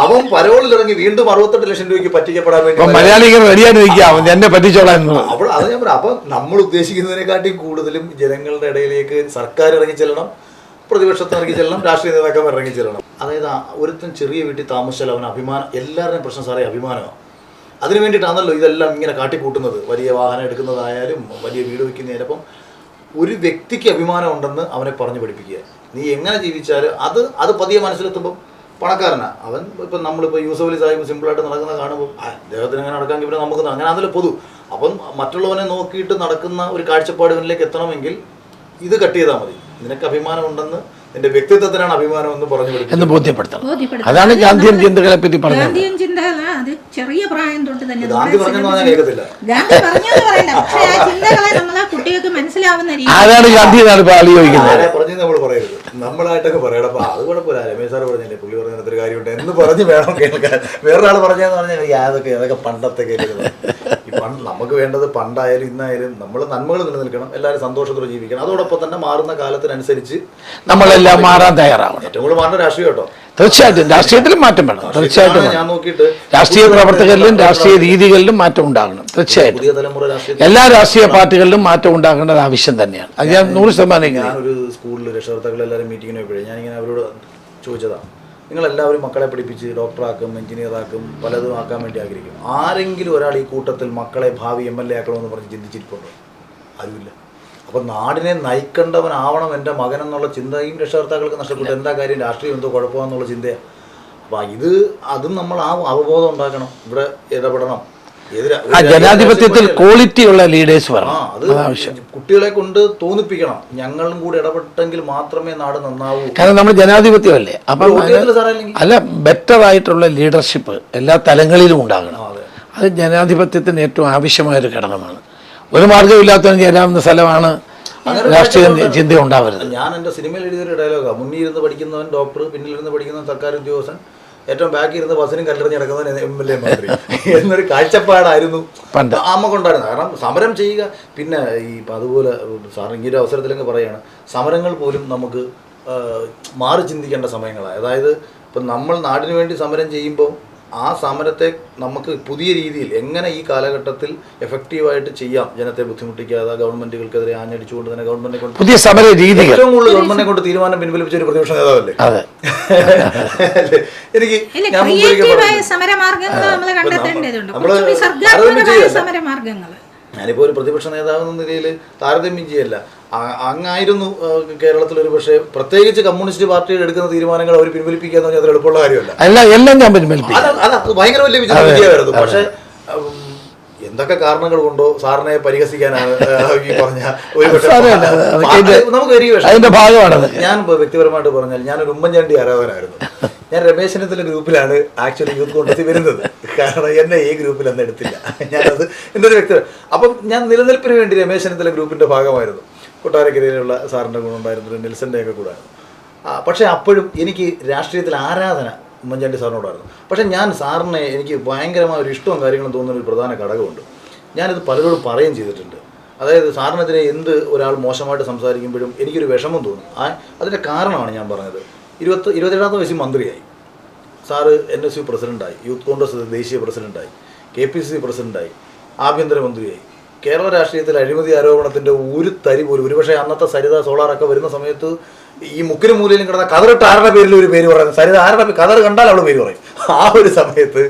അവൻ പരോളിൽ ഇറങ്ങി വീണ്ടും 68 ലക്ഷം രൂപയ്ക്ക് പറ്റിക്കപ്പെടാൻ വേണ്ടി മലയാളികൾ റെഡിയായിട്ട് നിൽക്കാം എന്നെ പറ്റിച്ചോളാം. അപ്പോൾ അത് ഞാൻ പറയാം. അപ്പൊ നമ്മൾ ഉദ്ദേശിക്കുന്നതിനെക്കാട്ടി കൂടുതലും ജനങ്ങളുടെ ഇടയിലേക്ക് സർക്കാർ ഇറങ്ങി ചെല്ലണം, പ്രതിപക്ഷത്തിന് ഇറങ്ങി ചെല്ലണം, രാഷ്ട്രീയ നേതാക്കൾ ഇറങ്ങി ചെല്ലണം. അതായത് ഒരുത്തൻ ചെറിയ വീട്ടിൽ താമസിച്ചാൽ അവൻ അഭിമാനം, എല്ലാവരുടെയും പ്രശ്നം സാറേ അഭിമാനമാണ്. അതിനു വേണ്ടിയിട്ടാണല്ലോ ഇതെല്ലാം ഇങ്ങനെ കാട്ടിക്കൂട്ടുന്നത്. വലിയ വാഹനം എടുക്കുന്നതായാലും വലിയ വീട് വയ്ക്കുന്നതായാലും. അപ്പം ഒരു വ്യക്തിക്ക് അഭിമാനം ഉണ്ടെന്ന് അവനെ പറഞ്ഞു പഠിപ്പിക്കുക. നീ എങ്ങനെ ജീവിച്ചാലും അത് പതിയെ മനസ്സിലെത്തുമ്പം പണക്കാരനാണ് അവൻ. ഇപ്പം നമ്മളിപ്പോൾ യൂസഫ് അലി സാഹിബ് സിമ്പിളായിട്ട് നടക്കുന്നത് കാണുമ്പോൾ അദ്ദേഹത്തിന് അങ്ങനെ നടക്കാമെങ്കിൽ പിന്നെ നമുക്ക് അങ്ങനെ അതല്ല പൊതു. അപ്പം മറ്റുള്ളവനെ നോക്കിയിട്ട് നടക്കുന്ന ഒരു കാഴ്ചപ്പാടുകളിലേക്ക് എത്തണമെങ്കിൽ ഇത് കട്ട് ചെയ്താൽ മതി. നിനക്ക് അഭിമാനം ഉണ്ടെന്ന്, നിന്റെ വ്യക്തിത്വത്തിനാണ് അഭിമാനം എന്ന് പറഞ്ഞു എന്ന് ബോധ്യപ്പെടുത്തണം. അതാണ് ഗാന്ധിയൻ ചിന്തകളെ പറ്റി പറഞ്ഞത്. ഗാന്ധിയൻ ചിന്തകൾ അത് ചെറിയ പ്രായം തൊട്ട് തന്നെ ഗാന്ധി പറഞ്ഞെന്ന് പറഞ്ഞാൽ കേൾക്കത്തില്ല. ഗാന്ധി പറഞ്ഞെന്ന് പറയണ്ട, പക്ഷേ ആ ചിന്തകളെ നമ്മളെ കുട്ടികൾക്ക് മനസ്സിലാവുന്ന രീതി. ആരാണ് ഗാന്ധി എന്നാണ് ഇപ്പോൾ ആലോചിക്കുന്നത്. പറഞ്ഞു നമ്മൾ പറയരുത്, നമ്മളായിട്ടൊക്കെ പറയണം. അപ്പൊ അത് കുഴപ്പമില്ല. രമേശ് സാറ് പറഞ്ഞില്ലേ, പുള്ളി പറഞ്ഞ കാര്യമുണ്ട് എന്ന് പറഞ്ഞ് വേണം കേൾക്കാൻ. വേറൊരാൾ പറഞ്ഞതെന്ന് പറഞ്ഞാൽ അതൊക്കെ പണ്ടത്തെ കേൾക്കുന്നത്. നമുക്ക് വേണ്ടത് പണ്ടായാലും ഇന്നായാലും നമ്മൾ നന്മകൾ നിലനിൽക്കണം, എല്ലാവരും സന്തോഷത്തോടെ ജീവിക്കണം. അതോടൊപ്പം തന്നെ മാറുന്ന കാലത്തിനനുസരിച്ച് നമ്മളെല്ലാം മാറാൻ തയ്യാറാവണം. ഏറ്റവും കൂടുതൽ മാറുന്ന രാഷ്ട്രീയം കേട്ടോ. തീർച്ചയായിട്ടും രാഷ്ട്രീയത്തിലും മാറ്റം വേണം. തീർച്ചയായിട്ടും ഞാൻ നോക്കിയിട്ട് രാഷ്ട്രീയ പ്രവർത്തകരിലും രാഷ്ട്രീയ രീതികളിലും മാറ്റം ഉണ്ടാകണം. തീർച്ചയായിട്ടും പുതിയ തലമുറ രാഷ്ട്രീയ എല്ലാ രാഷ്ട്രീയ പാർട്ടികളിലും മാറ്റം ഉണ്ടാകേണ്ടത് ആവശ്യം തന്നെയാണ്. അത് ഞാൻ 100%. ഞാനൊരു സ്കൂളിൽ രക്ഷകർത്താക്കളെല്ലാവരും മീറ്റിങ്ങിന് പോയി ഞാനിങ്ങനെ അവരോട് ചോദിച്ചതാണ്, നിങ്ങളെല്ലാവരും മക്കളെ പഠിപ്പിച്ച് ഡോക്ടറാക്കും, എഞ്ചിനീയറാക്കും, പലതും ആക്കാൻ വേണ്ടി ആഗ്രഹിക്കും. ആരെങ്കിലും ഒരാൾ ഈ കൂട്ടത്തിൽ മക്കളെ ഭാവി MLA ആക്കണമെന്ന് പറഞ്ഞ് ചിന്തിച്ചിട്ടുണ്ടോ? ആരുമില്ല. അപ്പം നാടിനെ നയിക്കേണ്ടവനാവണം എൻ്റെ മകൻ എന്നുള്ള ചിന്തയും രക്ഷകർത്താക്കൾക്ക് നഷ്ടപ്പെട്ടു. എന്താ കാര്യം, രാഷ്ട്രീയം എന്തോ കുഴപ്പമെന്നുള്ള ചിന്തയാണ്. അപ്പം അതും നമ്മൾ ആ അവബോധം ഉണ്ടാക്കണം. ഇവിടെ ഇടപെടണം. ജനാധിപത്യത്തിൽ ക്വാളിറ്റി ഉള്ള ലീഡേഴ്സ് വരണം. അത് കുട്ടികളെ കൊണ്ട് തോന്നിപ്പിക്കണം. ഞങ്ങളും കൂടി ഇടപെട്ടെങ്കിൽ മാത്രമേ നാട് നന്നാവൂ. കാരണം നമ്മൾ ജനാധിപത്യമല്ലേ. അപ്പം അല്ല, ബെറ്റർ ആയിട്ടുള്ള ലീഡർഷിപ്പ് എല്ലാ തലങ്ങളിലും ഉണ്ടാകണം. അത് ജനാധിപത്യത്തിന് ഏറ്റവും ആവശ്യമായൊരു ഘടകമാണ്. ഒരു മാർഗ്ഗമില്ലാത്തവന് ചേരാവുന്ന സ്ഥലമാണ് രാഷ്ട്രീയ ചിന്ത ഉണ്ടാവരുത്. ഞാൻ എൻ്റെ സിനിമയിൽ എഴുതിയൊരു ഡയലോഗാണ്, മുന്നിലിരുന്ന് പഠിക്കുന്നവൻ ഡോക്ടർ, പിന്നിലിരുന്ന് പഠിക്കുന്നവൻ സർക്കാർ ഉദ്യോഗസ്ഥൻ, ഏറ്റവും ബാക്കി ഇരുന്ന് ബസ്സിനും കല്ലെറിഞ്ഞ് നടക്കുന്നവൻ MLA മന്ത്രി എന്നൊരു കാഴ്ചപ്പാടായിരുന്നു പണ്ട് അമ്മക്കുണ്ടായിരുന്നത്. കാരണം സമരം ചെയ്യുക. പിന്നെ ഈ അതുപോലെ സാർ ഇങ്ങനൊരു അവസരത്തിലൊക്കെ പറയുകയാണ്, സമരങ്ങൾ പോലും നമുക്ക് മാറി ചിന്തിക്കേണ്ട സമയങ്ങളാണ്. അതായത് ഇപ്പം നമ്മൾ നാടിന് വേണ്ടി സമരം ചെയ്യുമ്പോൾ ആ സമരത്തെ നമുക്ക് പുതിയ രീതിയിൽ എങ്ങനെ ഈ കാലഘട്ടത്തിൽ എഫക്റ്റീവായിട്ട് ചെയ്യാം, ജനത്തെ ബുദ്ധിമുട്ടിക്കാതെ, ഗവൺമെന്റുകൾക്കെതിരെ ആഞ്ഞടിച്ചുകൊണ്ട് തന്നെ ഗവൺമെന്റിനെ കൊണ്ട് പുതിയ സമര രീതി, ഏറ്റവും കൂടുതൽ ഗവൺമെന്റിനെ കൊണ്ട് തീരുമാനം പിൻവലിപ്പിച്ച ഒരു പ്രതിപക്ഷ നേതാവല്ലേ. എനിക്ക് ഞാനിപ്പോൾ ഒരു പ്രതിപക്ഷ നേതാവ് എന്ന നിലയിൽ താരതമ്യം ചെയ്യല്ല. അങ്ങായിരുന്നു കേരളത്തിൽ ഒരു പക്ഷേ പ്രത്യേകിച്ച് കമ്മ്യൂണിസ്റ്റ് പാർട്ടികൾ എടുക്കുന്ന തീരുമാനങ്ങൾ അവർ പിൻവലിപ്പിക്കുക എന്ന് പറഞ്ഞാൽ അത്ര എളുപ്പമുള്ള കാര്യമല്ല. എല്ലാം ഞാൻ പിൻവലിപ്പിക്കും. അത് ഭയങ്കര വലിയ വിജയമായിരുന്നു. പക്ഷെ എന്തൊക്കെ കാരണങ്ങൾ കൊണ്ടോ സാറിനെ പരിഹസിക്കാനാണ് ഈ പറഞ്ഞ ഒരു നമുക്ക് അതിന്റെ ഭാഗമാണ്. ഞാൻ വ്യക്തിപരമായിട്ട് പറഞ്ഞാൽ ഞാനൊരു ഉമ്മൻചാണ്ടി ആരാധകനായിരുന്നു. ഞാൻ രമേശ് ചെന്നിത്തല ഗ്രൂപ്പിലാണ് ആക്ച്വലി യൂത്ത് കോൺഗ്രസ് വരുന്നത്. കാരണം എന്നെ ഈ ഗ്രൂപ്പിൽ അന്ന് എടുത്തില്ല. ഞാനത് എൻ്റെ ഒരു വ്യക്തി. അപ്പം ഞാൻ നിലനിൽപ്പിന് വേണ്ടി രമേശ് ചെന്നിത്തല ഗ്രൂപ്പിൻ്റെ ഭാഗമായിരുന്നു. കൊട്ടാരക്കരയിലുള്ള സാറിൻ്റെ കൂടെ ഉണ്ടായിരുന്നത്, നെൽസൻ്റെയൊക്കെ കൂടെ ആയിരുന്നു. പക്ഷേ അപ്പോഴും എനിക്ക് രാഷ്ട്രീയത്തിൽ ആരാധന ഉമ്മൻചാണ്ടി സാറിനോടായിരുന്നു. പക്ഷേ ഞാൻ സാറിനെ എനിക്ക് ഭയങ്കരമായ ഒരു ഇഷ്ടവും കാര്യങ്ങളും തോന്നുന്ന ഒരു പ്രധാന ഘടകമുണ്ട്. ഞാനിത് പലരോടും പറയുകയും ചെയ്തിട്ടുണ്ട്. അതായത് സാറിനെതിരെ എന്ത് ഒരാൾ മോശമായിട്ട് സംസാരിക്കുമ്പോഴും എനിക്കൊരു വിഷമം തോന്നും. അതിൻ്റെ കാരണമാണ് ഞാൻ പറഞ്ഞത്. 27-ാമത്തെ വയസ്സിൽ മന്ത്രിയായി, സാറ് NSU പ്രസിഡൻ്റായി, യൂത്ത് കോൺഗ്രസ് ദേശീയ പ്രസിഡൻ്റായി, KPCC പ്രസിഡൻ്റായി, ആഭ്യന്തരമന്ത്രിയായി. കേരള രാഷ്ട്രീയത്തിൽ അഴിമതി ആരോപണത്തിൻ്റെ ഒരു തരി പോലും, ഒരുപക്ഷെ അന്നത്തെ സരിത സോളാറൊക്കെ വരുന്ന സമയത്ത് ഈ മുക്കിനും മൂലയിലും കിടന്ന കതറിട്ട് ആരുടെ പേരിൽ ഒരു പേര് പറയുന്നത്, സരിത ആരുടെ കതർ കണ്ടാൽ അവൾ പേര് പറയും. ആ ഒരു സമയത്ത്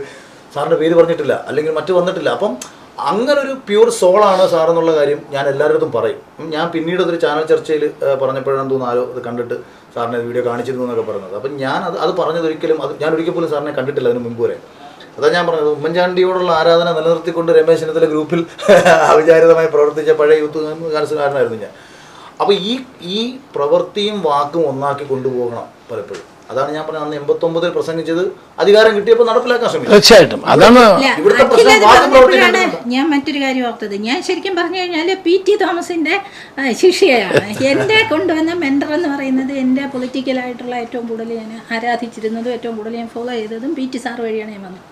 സാറിൻ്റെ പേര് പറഞ്ഞിട്ടില്ല, അല്ലെങ്കിൽ മറ്റു വന്നിട്ടില്ല. അപ്പം അങ്ങനൊരു പ്യൂർ സോളാണ് സാറെന്നുള്ള കാര്യം ഞാൻ എല്ലാവരുടെ പറയും. ഞാൻ പിന്നീട് അതൊരു ചാനൽ ചർച്ചയിൽ പറഞ്ഞപ്പോഴാണ് തോന്നുന്നു ആരോ അത് കണ്ടിട്ട് സാറിനെ വീഡിയോ കാണിച്ചിരുന്നു എന്നൊക്കെ പറയുന്നത്. അപ്പം ഞാൻ അത് പറഞ്ഞതൊരിക്കലും ഞാൻ ഒരിക്കൽ പോലും സാറിനെ കണ്ടിട്ടില്ല അതിന് മുമ്പ് വരെ. അതാ ഞാൻ പറഞ്ഞത്, ഉമ്മൻചാണ്ടിയോടുള്ള ആരാധന നിലനിർത്തിക്കൊണ്ട് രമേശ് ചെന്നിത്തല ഗ്രൂപ്പിൽ അവിചാരിതമായി പ്രവർത്തിച്ച പഴയ യൂത്ത് കോൺഗ്രസ്സുകാരനായിരുന്നു ഞാൻ. അപ്പോൾ ഈ പ്രവൃത്തിയും വാക്കും ഒന്നാക്കി കൊണ്ടുപോകണം പലപ്പോഴും. അതാണ് ഞാൻ പറഞ്ഞത്. അന്ന് 89-ൽ പ്രസംഗിച്ചത് അധികാരം കിട്ടിയപ്പോൾ നടപ്പിലാക്കാൻ ശ്രമിച്ചു. തീർച്ചയായിട്ടും അതാണ് ഇവിടുത്തെ പ്രശ്നം. വാക്കും പ്രവർത്തിക്കാണ്. ഞാൻ മറ്റൊരു കാര്യം ഓർത്തത്, ഞാൻ ശരിക്കും പറഞ്ഞു കഴിഞ്ഞാൽ PT തോമസിന്റെ ശിഷ്യയാണ്. എന്നെ കൊണ്ടുവന്ന മെന്റർ എന്ന് പറയുന്നത്, എൻ്റെ പൊളിറ്റിക്കലായിട്ടുള്ള ഏറ്റവും കൂടുതൽ ഞാൻ ആരാധിച്ചിരുന്നതും ഏറ്റവും കൂടുതൽ ഞാൻ ഫോളോ ചെയ്തതും PT സാർ വഴിയാണ് ഞാൻ വന്നത്.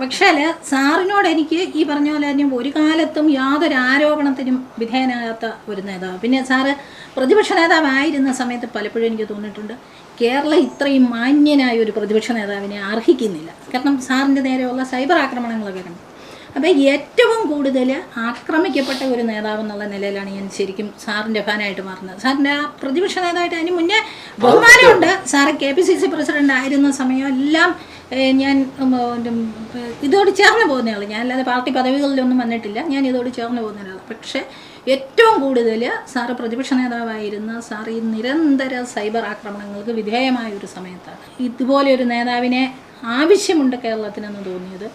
പക്ഷേ സാറിനോട് എനിക്ക് ഈ പറഞ്ഞ പോലെ തന്നെ ഒരു കാലത്തും യാതൊരു ആരോപണത്തിനും വിധേയനാകാത്ത ഒരു നേതാവ്. പിന്നെ സാറ് പ്രതിപക്ഷ നേതാവായിരുന്ന സമയത്ത് പലപ്പോഴും എനിക്ക് തോന്നിയിട്ടുണ്ട് കേരളം ഇത്രയും മാന്യനായ ഒരു പ്രതിപക്ഷ നേതാവിനെ അർഹിക്കുന്നില്ല. കാരണം സാറിൻ്റെ നേരെയുള്ള സൈബർ ആക്രമണങ്ങളൊക്കെ കണ്ടു. അപ്പോൾ ഏറ്റവും കൂടുതൽ ആക്രമിക്കപ്പെട്ട ഒരു നേതാവ് എന്നുള്ള നിലയിലാണ് ഞാൻ ശരിക്കും സാറിൻ്റെ ഫാനായിട്ട് മാറുന്നത്. സാറിൻ്റെ ആ പ്രതിപക്ഷ നേതാവായിട്ട് അതിന് മുന്നേ ബഹുമാനമുണ്ട്. സാറ് KPCC പ്രസിഡൻ്റ് ആയിരുന്ന സമയം എല്ലാം ഞാൻ ഇതോട് ചേർന്ന് പോകുന്നയാൾ. ഞാൻ അല്ലാതെ പാർട്ടി പദവികളിലൊന്നും വന്നിട്ടില്ല, ഞാൻ ഇതോട് ചേർന്ന് പോകുന്നയാൾ. പക്ഷേ ഏറ്റവും കൂടുതൽ സാറ് പ്രതിപക്ഷ നേതാവായിരുന്ന സാർ ഈ നിരന്തര സൈബർ ആക്രമണങ്ങൾക്ക് വിധേയമായ ഒരു സമയത്താണ് ഇതുപോലെ ഒരു നേതാവിനെ ആവശ്യമുണ്ട് കേരളത്തിനെന്ന് തോന്നിയത്.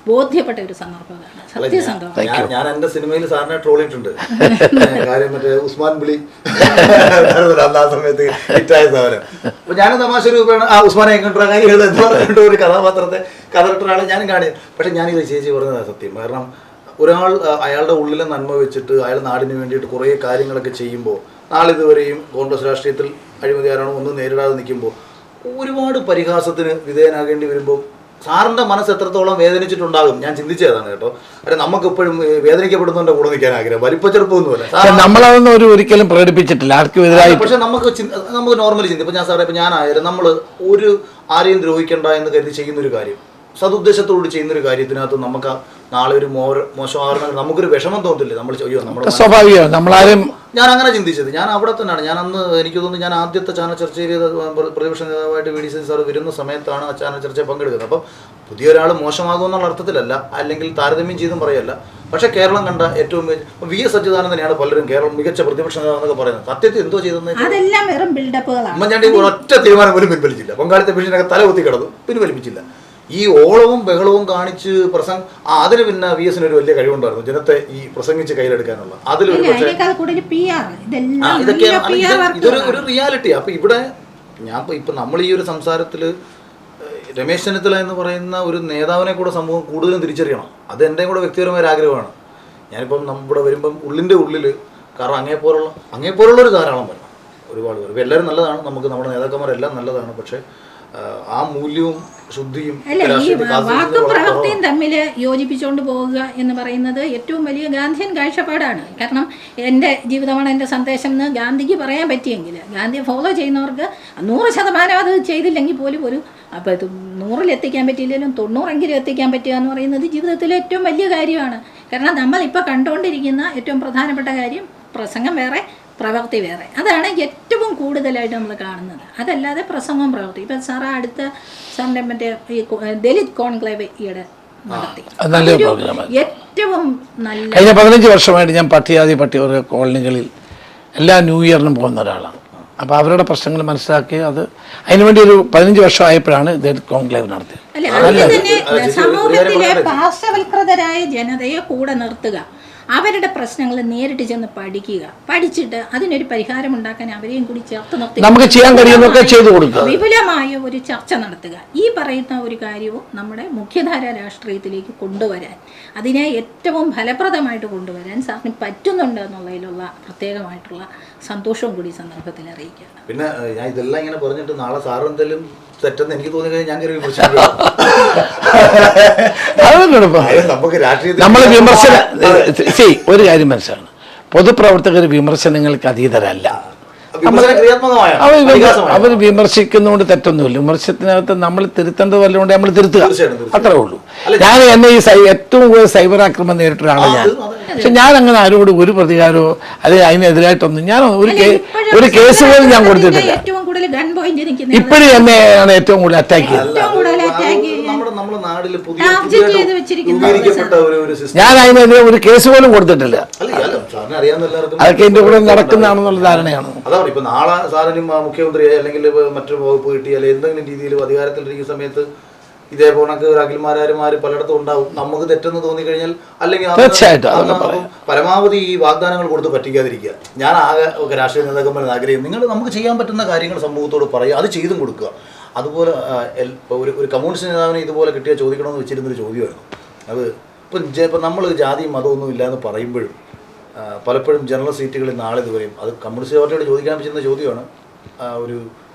ബോധ്യപ്പെട്ട ഒരു സന്ദർഭമാണ് സത്യസന്ധമാണ്. ഞാൻ എൻ്റെ സിനിമയിൽ സാറിനെ ട്രോളിയിട്ടുണ്ട്. കാര്യം മറ്റേ ഉസ്മാൻ ബിളി ആ സമയത്ത് ഹിറ്റായ സാധനം. അപ്പൊ ഞാൻ തമാശ രൂപയാണ് ആ ഉസ്മാനെ എങ്ങോട്ട് ഒരു കഥാപാത്രത്തെ കഥയിട്ടൊരാളെ ഞാനും കാണി. പക്ഷെ ഞാനിത് ചേച്ചി പറഞ്ഞതാണ് സത്യം. കാരണം ഒരാൾ അയാളുടെ ഉള്ളിലെ നന്മ വെച്ചിട്ട് അയാൾ നാടിന് വേണ്ടിയിട്ട് കുറേ കാര്യങ്ങളൊക്കെ ചെയ്യുമ്പോൾ, നാളിതുവരെയും കോൺഗ്രസ് രാഷ്ട്രീയത്തിൽ അഴിമതിയാരാണോ ഒന്നും നേരിടാതെ നിൽക്കുമ്പോൾ ഒരുപാട് പരിഹാസത്തിന് വിധേയനാകേണ്ടി വരുമ്പോൾ സാറിൻ്റെ മനസ്സ് എത്രത്തോളം വേദനിച്ചിട്ടുണ്ടാകും ഞാൻ ചിന്തിച്ചതാണ് കേട്ടോ. കാരണം നമുക്കിപ്പോഴും വേദനിക്കപ്പെടുന്നതിൻ്റെ കൂടെ നിൽക്കാൻ ആഗ്രഹം, വലിപ്പച്ചെറുപ്പമൊന്നുമല്ല. നമ്മളതൊന്നും ഒരിക്കലും പ്രകടിപ്പിച്ചിട്ടില്ല ആർക്കും എതിരായി. പക്ഷെ നമുക്ക് നോർമലി ചിന്തി. ഇപ്പം ഞാൻ സാറേ, ഇപ്പം ഞാനായാലും നമ്മൾ ആരെയും ദ്രോഹിക്കേണ്ട എന്ന് കരുതി ചെയ്യുന്നൊരു കാര്യം, സതുദ്ദേശത്തോട് ചെയ്യുന്നൊരു കാര്യത്തിനകത്ത് നമുക്ക് നാളെ ഒരു മോശമാകുന്ന നമുക്കൊരു വിഷമം തോന്നില്ലേ? നമ്മൾ ചെയ്യോ നമ്മുടെ സ്വാഭാവികമാണ്. നമ്മളാരും ഞാൻ അങ്ങനെ ചിന്തിച്ചത്. ഞാൻ അവിടെ തന്നെയാണ്. ഞാൻ അന്ന് എനിക്ക് തോന്നുന്നു ഞാൻ ആദ്യത്തെ ചാനൽ ചർച്ചയിൽ പ്രതിപക്ഷ നേതാവായിട്ട് VD സതീശൻ സാർ വരുന്ന സമയത്താണ് ആ ചാനൽ ചർച്ചയിൽ പങ്കെടുക്കുന്നത്. അപ്പം പുതിയൊരാൾ മോശമാകുമെന്നുള്ള അർത്ഥത്തിലല്ല, അല്ലെങ്കിൽ താരതമ്യം ചെയ്തും പറയല്ല. പക്ഷേ കേരളം കണ്ട ഏറ്റവും VS അച്യുതാനന്ദനെയാണ് പലരും കേരളം മികച്ച പ്രതിപക്ഷ നേതാവെന്നൊക്കെ പറയുന്നത്. സത്യത്തിൽ എന്തോ ചെയ്തെന്ന് ഉമ്മൻചാണ്ടി ഒറ്റ തീരുമാനം പോലും പിൻവലിച്ചില്ല. പങ്കാളിത്ത ഭീഷണിയൊക്കെ തലകുത്തി കിടന്നു, പിൻവലിപ്പിച്ചില്ല. ഈ ഓളവും ബഹളവും കാണിച്ച് അതിന് പിന്നെ VS ഒരു വലിയ കഴിവുണ്ടായിരുന്നു, ജനത്തെ ഈ പ്രസംഗിച്ച് കയ്യിലെടുക്കാനുള്ള. അതിലൊരു പക്ഷേ ഇതൊരു റിയാലിറ്റി. അപ്പൊ ഇവിടെ ഇപ്പൊ നമ്മൾ ഈ ഒരു സംസാരത്തിൽ രമേശ് ചെന്നിത്തല എന്ന് പറയുന്ന ഒരു നേതാവിനെ കൂടെ സമൂഹം കൂടുതലും തിരിച്ചറിയണം. അത് എൻ്റെ കൂടെ വ്യക്തിപരമായ ഒരു ആഗ്രഹമാണ്. ഞാനിപ്പം ഇവിടെ വരുമ്പം ഉള്ളിൻ്റെ ഉള്ളിൽ, കാരണം അങ്ങേപ്പോലുള്ളൊരു ധാരാളം വരണം, ഒരുപാട് പേർ. ഇപ്പം എല്ലാവരും നല്ലതാണ്, നമുക്ക് നമ്മുടെ നേതാക്കന്മാരെല്ലാം നല്ലതാണ്. പക്ഷേ ആ മൂല്യവും ശുദ്ധിയും വാക്കും പ്രവൃത്തിയും തമ്മിൽ യോജിപ്പിച്ചുകൊണ്ട് പോവുക എന്ന് പറയുന്നത് ഏറ്റവും വലിയ ഗാന്ധിയൻ കാഴ്ചപ്പാടാണ്. കാരണം എൻ്റെ ജീവിതമാണ് എൻ്റെ സന്ദേശം എന്ന് ഗാന്ധിക്ക് പറയാൻ പറ്റിയെങ്കിൽ, ഗാന്ധിയെ ഫോളോ ചെയ്യുന്നവർക്ക് 100% അത് ചെയ്തില്ലെങ്കിൽ പോലും അപ്പോൾ ഇത് 100-ൽ പറ്റിയില്ലെങ്കിലും 90 എത്തിക്കാൻ പറ്റുക എന്ന് പറയുന്നത് ജീവിതത്തിലെ ഏറ്റവും വലിയ കാര്യമാണ്. കാരണം നമ്മളിപ്പോൾ കണ്ടുകൊണ്ടിരിക്കുന്ന ഏറ്റവും പ്രധാനപ്പെട്ട കാര്യം പ്രസംഗം വേറെ, പ്രവൃത്തി വേറെ. അതാണ് ഏറ്റവും കൂടുതലായിട്ട് നമ്മൾ കാണുന്നത്. അതല്ലാതെ പ്രസംഗം പ്രവൃത്തി. ഇപ്പം സാറ് അടുത്ത സാറിൻ്റെ മറ്റേ ഈ ദലിത് കോൺക്ലേവ് ഈയിടെ നടത്തി, ഏറ്റവും നല്ല. കഴിഞ്ഞ 15 വർഷമായിട്ട് ഞാൻ പട്ടികവർഗ കോളനികളിൽ എല്ലാ ന്യൂ ഇയറിനും പോകുന്ന ഒരാളാണ്. അപ്പോൾ അവരുടെ പ്രശ്നങ്ങൾ മനസ്സിലാക്കി അതിനുവേണ്ടി ഒരു 15 വർഷമായപ്പോഴാണ് ദലിത് കോൺക്ലേവ് നടത്തിയത്. അല്ല, അതിൽ തന്നെ സമൂഹത്തിലെ പാർശ്വവൽകൃതരായ ജനതയെ കൂടെ നിർത്തുക, അവരുടെ പ്രശ്നങ്ങൾ നേരിട്ട് ചെന്ന് പഠിച്ചിട്ട് അതിനൊരു പരിഹാരം ഉണ്ടാക്കാൻ അവരെയും കൂടി ചേർത്ത് നിർത്തി നമുക്ക് ചെയ്യാൻ കഴിയുന്നതൊക്കെ ചെയ്തു കൊടുക്കുക. വിപുലമായ ഒരു ചർച്ച നടത്തുക. ഈ പറയുന്ന ഒരു കാര്യവും നമ്മുടെ മുഖ്യധാര രാഷ്ട്രീയത്തിലേക്ക് കൊണ്ടുവരാൻ, അതിനെ ഏറ്റവും ഫലപ്രദമായിട്ട് കൊണ്ടുവരാൻ സാറിന് പറ്റുന്നുണ്ട് എന്നുള്ളതിലുള്ള പ്രത്യേകമായിട്ടുള്ള സന്തോഷവും കൂടി സന്ദർഭത്തിൽ അറിയിക്കുകയാണ്. പിന്നെ ഞാൻ ഇതെല്ലാം ഇങ്ങനെ പറഞ്ഞിട്ട് നാളെ സാർ എന്തെങ്കിലും തെറ്റെന്ന് എനിക്ക് തോന്നി കഴിഞ്ഞാൽ ഞാൻ കയറി നമുക്ക് രാഷ്ട്രീയത്തിൽ നമ്മൾ ഒരു കാര്യം മനസ്സിലാണ്, പൊതുപ്രവർത്തകർ വിമർശനങ്ങൾക്ക് അതീതരല്ല. അവർ വിമർശിക്കുന്നതുകൊണ്ട് തെറ്റൊന്നുമില്ല. വിമർശനത്തിനകത്ത് നമ്മൾ തിരുത്തേണ്ടത് വല്ലതുകൊണ്ട് നമ്മൾ തിരുത്തുക, അത്രേ ഉള്ളൂ. ഞാൻ എന്നെ ഈ ഏറ്റവും കൂടുതൽ സൈബർ ആക്രമണം നേരിട്ട ഒരാളാണ് ഞാൻ. പക്ഷെ ഞാൻ അങ്ങനെ ആരോടും ഒരു പ്രതികാരമോ അല്ലെങ്കിൽ അതിനെതിരായിട്ടൊന്നും ഞാൻ ഒരു കേസ് പോലും ഞാൻ കൊടുത്തിട്ടില്ല. ഇപ്പോഴും എന്നെയാണ് ഏറ്റവും കൂടുതൽ അറ്റാക്ക് ചെയ്തത്. ഞാൻ അതിനെതിരെ ഒരു കേസ് പോലും കൊടുത്തിട്ടില്ല. അതൊക്കെ എന്റെ കൂടെ നടക്കുന്നതാണെന്നുള്ള ധാരണയാണ്. അതാണ് ഇപ്പൊ നാളെ സാറിനും മുഖ്യമന്ത്രിയായി അല്ലെങ്കിൽ മറ്റൊരു വകുപ്പ് കിട്ടി അല്ലെങ്കിൽ എന്തെങ്കിലും രീതിയിൽ അധികാരത്തിലിരിക്കുന്ന സമയത്ത് ഇതേപോലെ അഖിൽമാരാരുമാര് പലയിടത്തും ഉണ്ടാവും. നമുക്ക് തെറ്റെന്ന് തോന്നിക്കഴിഞ്ഞാൽ അല്ലെങ്കിൽ തീർച്ചയായിട്ടും പരമാവധി ഈ വാഗ്ദാനങ്ങൾ കൊടുത്ത് പറ്റിക്കാതിരിക്കുക. ഞാൻ ആകെ രാഷ്ട്രീയ നേതാക്കന്മാരെ ആഗ്രഹിക്കും, നിങ്ങൾ നമുക്ക് ചെയ്യാൻ പറ്റുന്ന കാര്യങ്ങൾ സമൂഹത്തോട് പറയുക, അത് ചെയ്തും കൊടുക്കുക. അതുപോലെ ഒരു കമ്മ്യൂണിസ്റ്റ് നേതാവിനെ ഇതുപോലെ കിട്ടിയാൽ ചോദിക്കണമെന്ന് വെച്ചിരുന്നൊരു ചോദ്യമായിരുന്നു അത്. ഇപ്പം നമ്മൾ ജാതിയും മതമൊന്നും ഇല്ലയെന്ന് പറയുമ്പോഴും പലപ്പോഴും ജനറൽ സീറ്റുകളിൽ നാളെ ഇതുവരെയും അത് കമ്മ്യൂണിസ്റ്റ് പാർട്ടിയോട് ചോദിക്കാൻ പറ്റുന്ന ചോദ്യമാണ്. ഒരു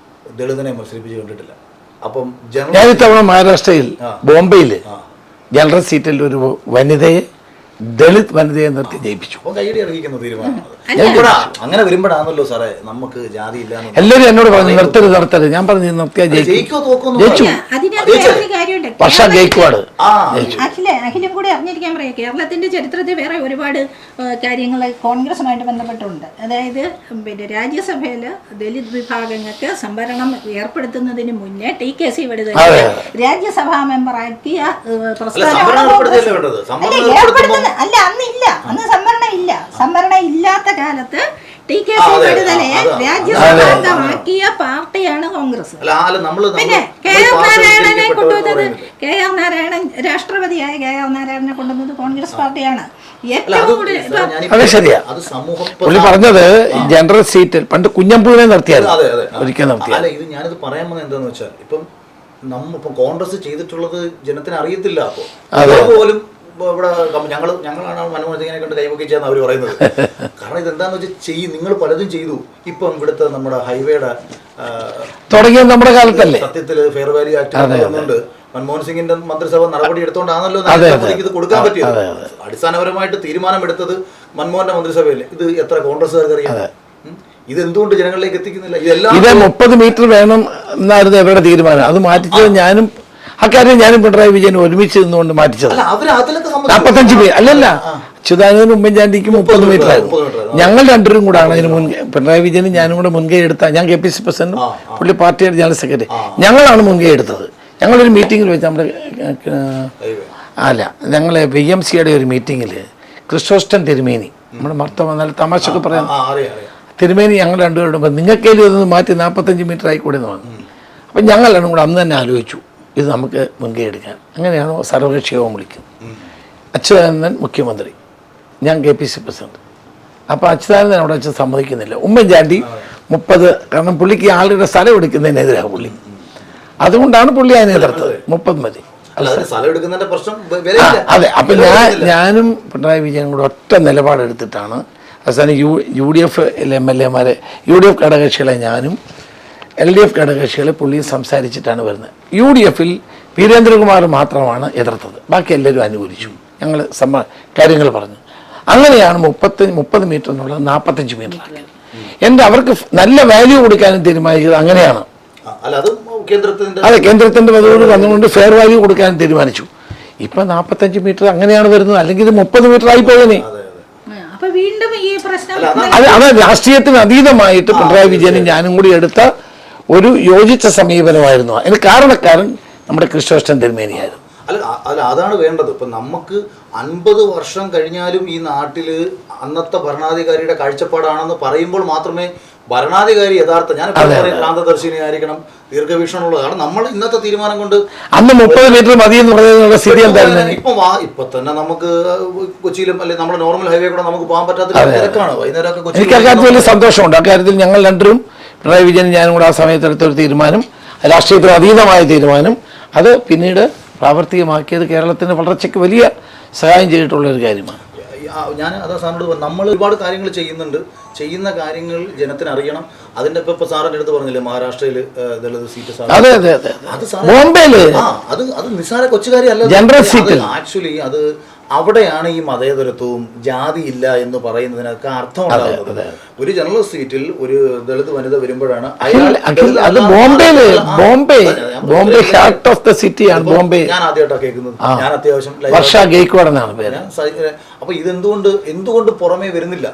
ദളിതനെ മത്സരിപ്പിച്ച് കണ്ടിട്ടില്ല. അപ്പം ഞാൻ ഇത്തവണ മഹാരാഷ്ട്രയിൽ ബോംബെയിൽ ജനറൽ സീറ്റിൽ ഒരു വനിതയെ, ദളിത് വനിതയെ നിർത്തി ജയിപ്പിച്ചു. കൈയടി അറിയിക്കുന്ന തീരുമാനമാണ്. അങ്ങനെ വരുമ്പോഴാണല്ലോ സാറേ നമുക്ക് ജാതി ഇല്ല. എല്ലാവരും എന്നോട് പറഞ്ഞു നിർത്തരുത്. ഞാൻ പറഞ്ഞു നിർത്തിയാൽ ജയിച്ചു. പക്ഷ ഗേക്വാഡ് അഖിലും കൂടി അറിഞ്ഞിരിക്കാൻ പറയാം. കേരളത്തിന്റെ ചരിത്രത്തിൽ വേറെ ഒരുപാട് കാര്യങ്ങൾ കോൺഗ്രസുമായിട്ട് ബന്ധപ്പെട്ടുണ്ട്. അതായത് പിന്നെ രാജ്യസഭയിൽ ദലിത് വിഭാഗങ്ങൾക്ക് സംവരണം ഏർപ്പെടുത്തുന്നതിന് മുന്നേ TKC വടുതൽ രാജ്യസഭാ മെമ്പറാക്കിയ അല്ല, അന്നില്ല, അന്ന് സംവരണം ഇല്ല. സംവരണം ഇല്ലാത്ത കാലത്ത് TKC വടുതലെ രാജ്യസഭാംഗമാക്കിയ പാർട്ടിയാണ് കോൺഗ്രസ്. പിന്നെ KR നാരായണനെ കൊണ്ടുവന്നത്, KR നാരായണൻ രാഷ്ട്രപതിയായ KR നാരായണനെ കൊണ്ടുവന്നത് കോൺഗ്രസ് പാർട്ടിയാണ്. അതെ, ശരിയാ. പുള്ളി പറഞ്ഞത് ജനറൽ സീറ്റിൽ പണ്ട് കുഞ്ഞമ്പൂവിനെ നിർത്തിയായിരുന്നു, ഒരിക്കൽ നിർത്തിയാൽ. ഇത് ഞാനിത് പറയാൻ വന്നത് എന്താന്ന് വെച്ചാൽ ഇപ്പം കോൺഗ്രസ് ചെയ്തിട്ടുള്ളത് ജനത്തിന് അറിയത്തില്ല. അപ്പോൾ പോലും ഇവിടെ ഞങ്ങളാണ് മൻമോഹൻ സിംഗിനെ കൊണ്ട് കൈവക്കിച്ചെന്ന് അവർ പറയുന്നത്. കാരണം ഇതെന്താന്ന് വെച്ചാൽ നിങ്ങൾ പലതും ചെയ്തു. ഇപ്പം ഇവിടുത്തെ നമ്മുടെ ഹൈവേയുടെ തുടങ്ങിയത് നമ്മുടെ കാലത്തല്ലേ. സത്യത്തിൽ ഫെയർ വാല്യൂ ആക്ട് വന്നുകൊണ്ട് മൻമോഹൻ സിംഗിന്റെ മന്ത്രിസഭ നടപടി എടുത്തോണ്ടാണല്ലോ ഇത് കൊടുക്കാൻ പറ്റിയത്. അടിസ്ഥാനപരമായിട്ട് തീരുമാനമെടുത്തത് മൻമോഹന്റെ മന്ത്രിസഭയല്ലേ. ഇത് എത്ര കോൺഗ്രസ്സുകാർക്ക് അറിയാം. ഇതെന്തുകൊണ്ട് ജനങ്ങളിലേക്ക് എത്തിക്കുന്നില്ല? ഇത് 30 മീറ്റർ വേണം എന്നായിരുന്നു അവരുടെ തീരുമാനം. അത് മാറ്റിച്ചത് ഞാനും അക്കാര്യം ഞാനും പിണറായി വിജയൻ ഒരുമിച്ച് നിന്നുകൊണ്ട് മാറ്റിച്ചത്. 45 മീറ്റർ അല്ലല്ല, അച്യുതാനന്ദനും ഉമ്മൻചാണ്ടിക്കും 30 മീറ്റർ ആയിരുന്നു. ഞങ്ങൾ രണ്ടുപേരും കൂടാണ് അതിന് മുൻകൈ, പിണറായി വിജയനും ഞാനും കൂടെ മുൻകൈ എടുത്ത. ഞാൻ KPC പ്രസിഡന്റ്, പുള്ളി പാർട്ടിയുടെ ജനറൽ സെക്രട്ടറി, ഞങ്ങളാണ് മുൻകൈ എടുത്തത്. ഞങ്ങളൊരു മീറ്റിങ്ങിൽ വെച്ച് ഞങ്ങൾ VMCയുടെ ഒരു മീറ്റിങ്ങിൽ ക്രിസ്റ്റോസ്റ്റൻ തിരുമേനി, നമ്മുടെ മർത്തം നല്ല തമാശക്ക് പറയാം, തിരുമേനി ഞങ്ങൾ രണ്ടുപേരോടും നിങ്ങൾക്കേലും ഇതൊന്ന് മാറ്റി 45 മീറ്റർ ആയിക്കൂടെ എന്ന് പറഞ്ഞു. അപ്പം ഞങ്ങൾ രണ്ടും കൂടെ അന്ന് തന്നെ ആലോചിച്ചു ഇത് നമുക്ക് മുൻകൈ എടുക്കാൻ. അങ്ങനെയാണ് സർവകക്ഷി യോഗം വിളിക്കുന്നത്. അച്യുതാനന്ദൻ മുഖ്യമന്ത്രി, ഞാൻ KPC പ്രസിഡന്റ്. അപ്പോൾ അച്യുതാനന്ദൻ അവിടെ വെച്ച് സമ്മതിക്കുന്നില്ല. ഉമ്മൻചാണ്ടി 30, കാരണം പുള്ളിക്ക് ആളുടെ സ്ഥലം എടുക്കുന്നതിനെതിരാണ് പുള്ളി. അതുകൊണ്ടാണ് പുള്ളി അതിനെ എതിർത്തത്. 30 മതി. അതെ. അപ്പം ഞാനും പിണറായി വിജയനും കൂടെ ഒറ്റ നിലപാടെടുത്തിട്ടാണ് അവസാനം UDF MLA-മാരെ, UDF ഘടകകക്ഷികളെ ഞാനും LDF ഘടകകക്ഷികളെ പുള്ളിയും സംസാരിച്ചിട്ടാണ് വരുന്നത്. UDF-ൽ വീരേന്ദ്രകുമാർ മാത്രമാണ് എതിർത്തത്, ബാക്കി എല്ലാവരും അനുകൂലിച്ചു. ഞങ്ങൾ കാര്യങ്ങൾ പറഞ്ഞു. അങ്ങനെയാണ് 30 മീറ്റർ എന്നുള്ളത് 45 മീറ്റർ ആക്കിയത്. അവർക്ക് നല്ല വാല്യൂ കൊടുക്കാനും തീരുമാനിച്ചത് അങ്ങനെയാണ്. അതെ, കേന്ദ്രത്തിന്റെ വധുവിന് വന്നുകൊണ്ട് ഫെയർ വാല്യൂ കൊടുക്കാനും തീരുമാനിച്ചു. ഇപ്പൊ 45 മീറ്റർ അങ്ങനെയാണ് വരുന്നത്. അല്ലെങ്കിൽ ഇത് 30 മീറ്റർ ആയിപ്പോയനെ. അത് രാഷ്ട്രീയത്തിന് അതീതമായിട്ട് പിണറായി വിജയനും ഞാനും കൂടി എടുത്ത ഒരു യോജിച്ച സമീപനമായിരുന്നു. അതിന് കാരണക്കാരൻ നമ്മുടെ ക്രിസ്റ്റോസ്റ്റൻ തിരുമേനിയായിരുന്നു. അതാണ് വേണ്ടത്. ഇപ്പം നമുക്ക് 50 വർഷം കഴിഞ്ഞാലും ഈ നാട്ടിൽ അന്നത്തെ ഭരണാധികാരിയുടെ കാഴ്ചപ്പാടാണെന്ന് പറയുമ്പോൾ മാത്രമേ ഭരണാധികാരി യഥാർത്ഥ ഞാൻ ക്രാന്തദർശിനി ആയിരിക്കണം, ദീർഘവീക്ഷണമുള്ളത്. കാരണം നമ്മൾ ഇന്നത്തെ തീരുമാനം കൊണ്ട് അന്ന് 30 മീറ്റർ മതി എന്ന് പറയുന്ന സ്ഥിതി എന്തായിരുന്നു? ഇപ്പൊ തന്നെ നമുക്ക് കൊച്ചിയിലും അല്ലെങ്കിൽ നമ്മുടെ നോർമൽ ഹൈവേ കൂടെ നമുക്ക് പോകാൻ പറ്റാത്ത തിരക്കാണ്. വൈകുന്നേരമൊക്കെ എനിക്ക് അക്കാര്യത്തിൽ വലിയ സന്തോഷമുണ്ട്. അക്കാര്യത്തിൽ ഞങ്ങൾ രണ്ടും പിണറായി വിജയൻ ഞാനും കൂടെ ആ സമയത്ത് എടുത്തൊരു തീരുമാനം, രാഷ്ട്രീയത്തിന് അതീതമായ തീരുമാനം, അത് പിന്നീട് പ്രാവർത്തികമാക്കിയത് കേരളത്തിന് വളർച്ചയ്ക്ക് വലിയ സഹായം ചെയ്തിട്ടുള്ള ഒരു കാര്യമാണ്. ഞാൻ അതാ സാറിനോട് പറഞ്ഞു, നമ്മൾ ഒരുപാട് കാര്യങ്ങൾ ചെയ്യുന്നുണ്ട്. ചെയ്യുന്ന കാര്യങ്ങൾ ജനത്തിന് അറിയണം. അതിന്റെ ഇപ്പൊ സാറിന്റെ അടുത്ത് പറഞ്ഞില്ലേ മഹാരാഷ്ട്രയിൽ ദളിത് സീറ്റ്, അതെ അതെ അതെ, ബോംബെയില് അത് നിസ്സാര കൊച്ചുകാരിയല്ല. ജനറൽ സീറ്റ് ആക്ച്വലി അത് അവിടെയാണ് ഈ മതേതരത്വവും ജാതി ഇല്ല എന്ന് പറയുന്നതിനൊക്കെ അർത്ഥം ഉണ്ടാകുന്നത്. ഒരു ജനറൽ സീറ്റിൽ ഒരു ദളിത് വനിത വരുമ്പോഴാണ് അത് ബോംബെയില് ബോംബെ ഹാർട്ട് ഓഫ് ദ സിറ്റിയാണ് ബോംബെ. ഞാൻ ആദ്യമായിട്ടാണ് കേൾക്കുന്നത്. ഞാൻ അത്യാവശ്യം വർഷ ഗെയ്ക്വാഡ് എന്നാണ് പേര്. അപ്പൊ എന്തുകൊണ്ട് പുറമേ വരുന്നില്ല?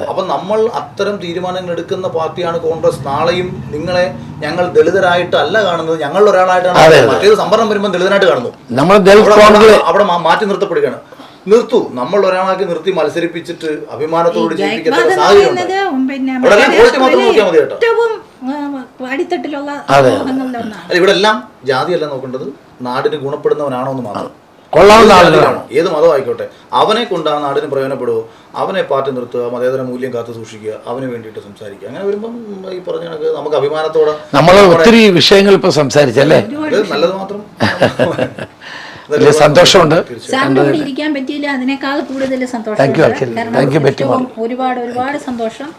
അപ്പൊ നമ്മൾ അത്തരം തീരുമാനങ്ങൾ എടുക്കുന്ന പാർട്ടിയാണ് കോൺഗ്രസ്. നാളെയും നിങ്ങളെ ഞങ്ങൾ ദളിതരായിട്ടല്ല കാണുന്നത്, ഞങ്ങൾ ഒരാളായിട്ടാണ്. മറ്റേത് സംവരണം വരുമ്പോൾ ദളിതനായിട്ട് കാണുന്നു. അവിടെ മാറ്റി നിർത്തപ്പെടുകയാണ്. നിർത്തൂ, നമ്മൾ ഒരാളാക്കി നിർത്തി മത്സരിപ്പിച്ചിട്ട് അഭിമാനത്തോട് ജീവിപ്പിക്കുന്ന സാഹചര്യം. ഇവിടെ എല്ലാം ജാതിയല്ല നോക്കേണ്ടത്, നാടിന് ഗുണപ്പെടുന്നവനാണോ എന്ന് മാത്രം. കൊള്ളാവുന്ന ആളുകളാണ്, ഏത് മതം ആയിക്കോട്ടെ. അവനെ കൊണ്ട് ആ നാടിന് പ്രയോജനപ്പെടുവോ, അവനെ പാർട്ടി നിർത്തുക, മതേതര മൂല്യം കാത്തു സൂക്ഷിക്കുക, അവന് വേണ്ടിയിട്ട് സംസാരിക്കുക. അങ്ങനെ വരുമ്പം ഈ പറഞ്ഞ കണക്ക് നമുക്ക് അഭിമാനത്തോടെ നമ്മൾ ഒത്തിരി വിഷയങ്ങൾ ഇപ്പൊ സംസാരിച്ചല്ലേ, നല്ലത് മാത്രം. സന്തോഷമുണ്ട്. ഇരിക്കാൻ പറ്റിയില്ല, അതിനേക്കാൾ കൂടുതൽ സന്തോഷം. ഒരുപാട് ഒരുപാട് സന്തോഷം.